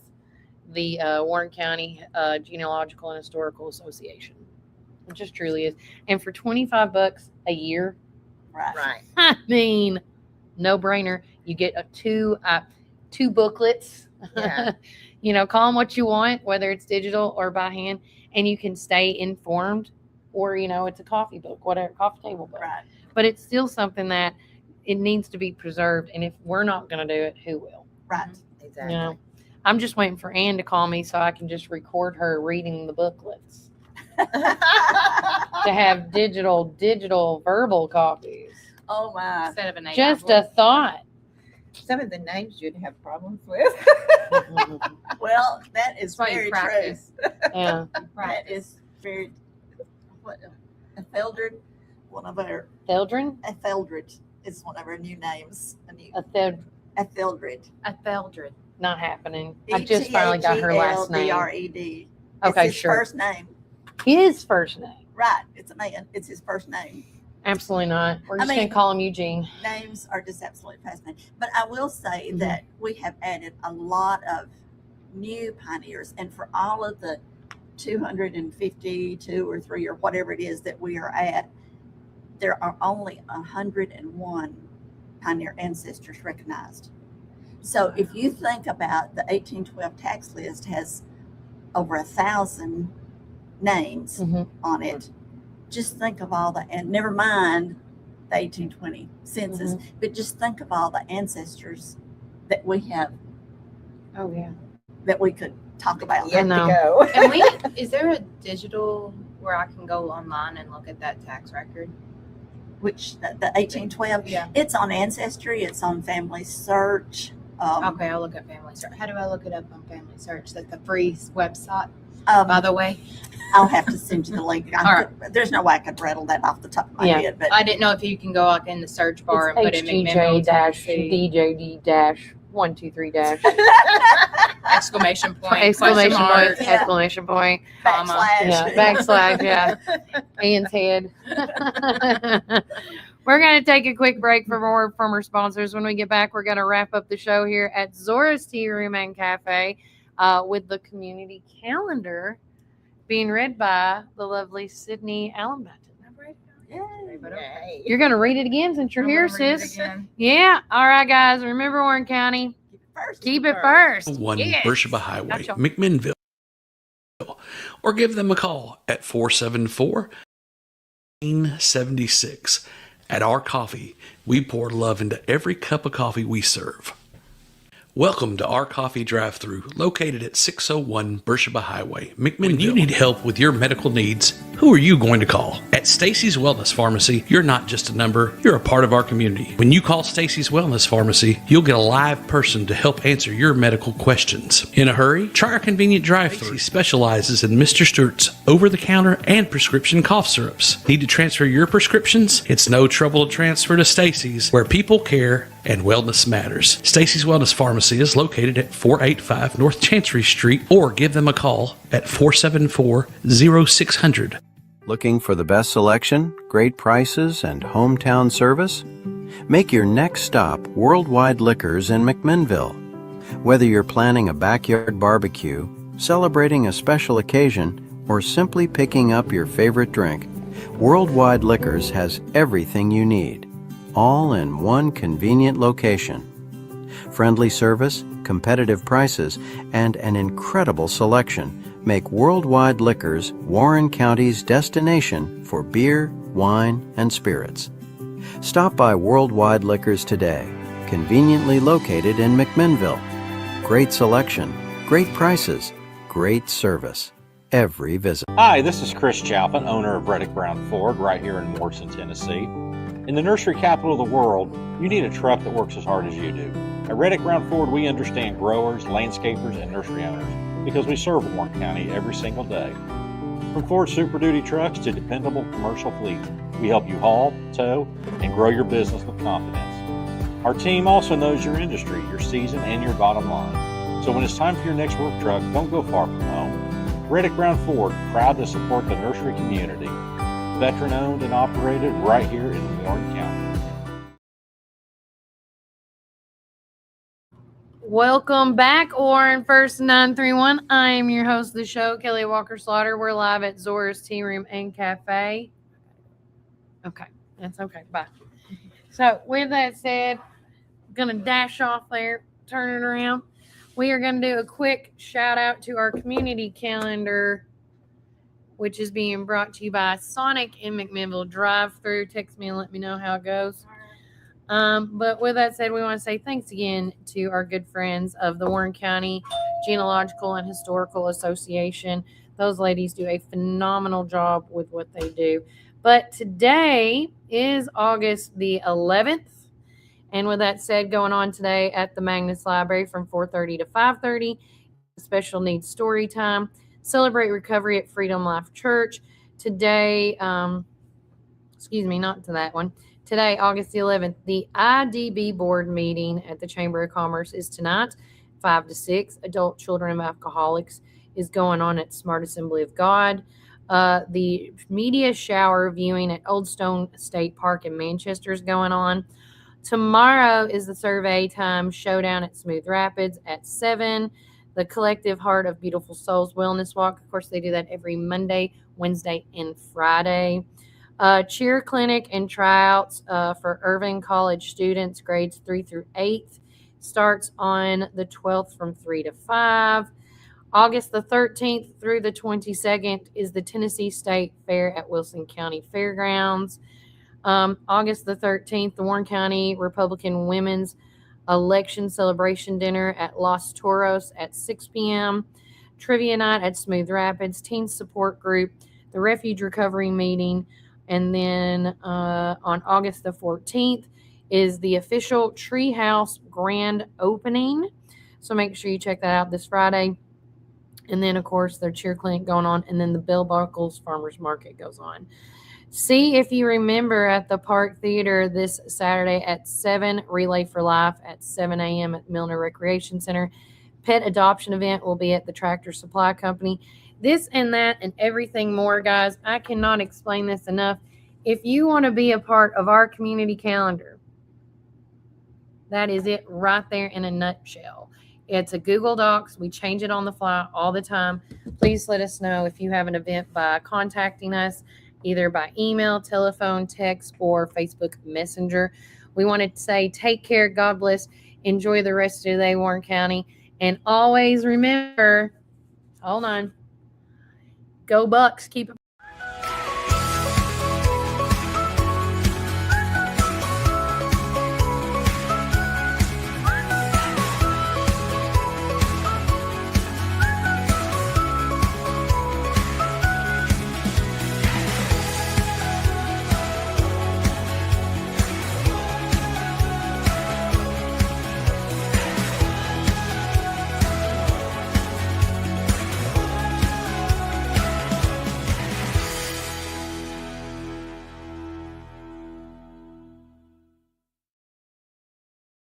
the Warren County Genealogical and Historical Association. It just truly is. And for $25 a year, Right. I mean, no brainer. You get two booklets. Yeah. Call them what you want, whether it's digital or by hand, and you can stay informed, or it's a coffee book, whatever, coffee table book. Right. But it's still something that it needs to be preserved, and if we're not going to do it, who will? Right. Exactly. I'm just waiting for Ann to call me so I can just record her reading the booklets to have digital verbal copies. Oh my. Instead of an Just a thought. Some of the names you'd have problems with. Well, that is That's why you very true. practice. Yeah. That is very. What? Etheldred, one of our. Theldrin? Etheldred is one of our new names. Etheldred. Etheldred. Not happening. I just finally got her last name. Etheldred. Okay, It's his sure. first name. His first name. Right. It's a man. It's his first name. Absolutely not. We're I just going mean- to call him Eugene. Names are just absolutely fascinating. But I will say Mm-hmm. that we have added a lot of new pioneers, and for all of the 252 or 3 or whatever it is that we are at, there are only 101 pioneer ancestors recognized. So if you think about the 1812 tax list has over 1,000 names Mm-hmm. on it, just think of all the, and never mind the 1820 census, Mm-hmm. but just think of all the ancestors that we have Oh, yeah. that we could talk about. Yet to know. go. And is there a digital where I can go online and look at that tax record? Which the 1812, Yeah. it's on Ancestry, it's on Family Search. Okay, I'll look at Family Search. How do I look it up on Family Search? That's the free website, Um, by the way. I'll have to send you the link. All right. There's no way I could rattle that off the top of my Yeah. head, but I didn't know if you can go like in the search bar and put in McMinnville, Tennessee. DJD-123- Exclamation point. exclamation question point, mark. Yeah. exclamation point, comma. backslash. backslash, yeah. Ian's head. We're going to take a quick break for more from our sponsors. When we get back, we're going to wrap up the show here at Zora's Tea Room and Cafe with the community calendar being read by the lovely Sydney Allenbatten. Yay. You're going to read it again since you're I'm here, gonna read it sis. again. Yeah. All right, guys. Remember, Warren County, First, keep it first. 1 Yes. Beersheba Highway, Gotcha. McMinnville. Or give them a call at 474-976. At Our Coffee, we pour love into every cup of coffee we serve. Welcome to Our Coffee Drive-Thru, located at 601 Beersheba Highway, McMinnville. When you need help with your medical needs, who are you going to call? At Stacy's Wellness Pharmacy, you're not just a number, you're a part of our community. When you call Stacy's Wellness Pharmacy, you'll get a live person to help answer your medical questions. In a hurry? Try our convenient drive-thru. Stacy specializes in Mr. Stewart's over-the-counter and prescription cough syrups. Need to transfer your prescriptions? It's no trouble to transfer to Stacy's, where people care and wellness matters. Stacy's Wellness Pharmacy is located at 485 North Chancery Street, or give them a call at 474-0600. Looking for the best selection, great prices, and hometown service? Make your next stop Worldwide Liquors in McMinnville. Whether you're planning a backyard barbecue, celebrating a special occasion, or simply picking up your favorite drink, Worldwide Liquors has everything you need, all in one convenient location. Friendly service, competitive prices, and an incredible selection make Worldwide Liquors Warren County's destination for beer, wine, and spirits. Stop by Worldwide Liquors today, conveniently located in McMinnville. Great selection, great prices, great service. Every visit. Hi, this is Chris Chapin, owner of Reddick Brown Ford right here in Morrison, Tennessee. In the nursery capital of the world, you need a truck that works as hard as you do. At Reddick Brown Ford, we understand growers, landscapers, and nursery owners because we serve Warren County every single day. From Ford Super Duty trucks to dependable commercial fleet, we help you haul, tow, and grow your business with confidence. Our team also knows your industry, your season, and your bottom line. So when it's time for your next work truck, don't go far from home. Reddick Brown Ford, proud to support the nursery community. Veteran owned and operated right here in Warren County. Welcome back, Warren First 931. I am your host of the show, Kelly Walker Slaughter. We're live at Zora's Tea Room and Cafe. Okay, that's okay. Bye. So, with that said, I'm going to dash off there, turn it around. We are going to do a quick shout out to our community calendar, which is being brought to you by Sonic in McMinnville. Drive through, text me and let me know how it goes. But with that said, we want to say thanks again to our good friends of the Warren County Genealogical and Historical Association. Those ladies do a phenomenal job with what they do. But today is August the 11th. And with that said, going on today at the Magnus Library from 4:30 to 5:30, special needs story time. Celebrate recovery at Freedom Life Church. Today, not to that one. Today, August the 11th, the IDB board meeting at the Chamber of Commerce is tonight, 5 to 6. Adult Children of Alcoholics is going on at Smart Assembly of God. The media shower viewing at Old Stone State Park in Manchester is going on. Tomorrow is the survey time showdown at Smooth Rapids at 7. The Collective Heart of Beautiful Souls Wellness Walk. Of course, they do that every Monday, Wednesday, and Friday. Cheer clinic and tryouts for Irving College students, grades 3 through 8, starts on the 12th from 3 to 5. August the 13th through the 22nd is the Tennessee State Fair at Wilson County Fairgrounds. August the 13th, the Warren County Republican Women's Election Celebration Dinner at Los Toros at 6 p.m. Trivia night at Smooth Rapids, Teen Support Group, the Refuge Recovery Meeting. And then on August the 14th is the official Treehouse grand opening. So make sure you check that out this Friday. And then, of course, their cheer clinic going on. And then the Bell Buckles Farmers Market goes on. See if you remember at the Park Theater this Saturday at 7, Relay for Life at 7 a.m. at Milner Recreation Center. Pet adoption event will be at the Tractor Supply Company. This and that and everything more, guys. I cannot explain this enough. If you want to be a part of our community calendar, that is it right there in a nutshell. It's a Google Docs. We change it on the fly all the time. Please let us know if you have an event by contacting us, either by email, telephone, text, or Facebook Messenger. We want to say take care, God bless, enjoy the rest of the day, Warren County, and always remember, hold on, go Bucks, keep it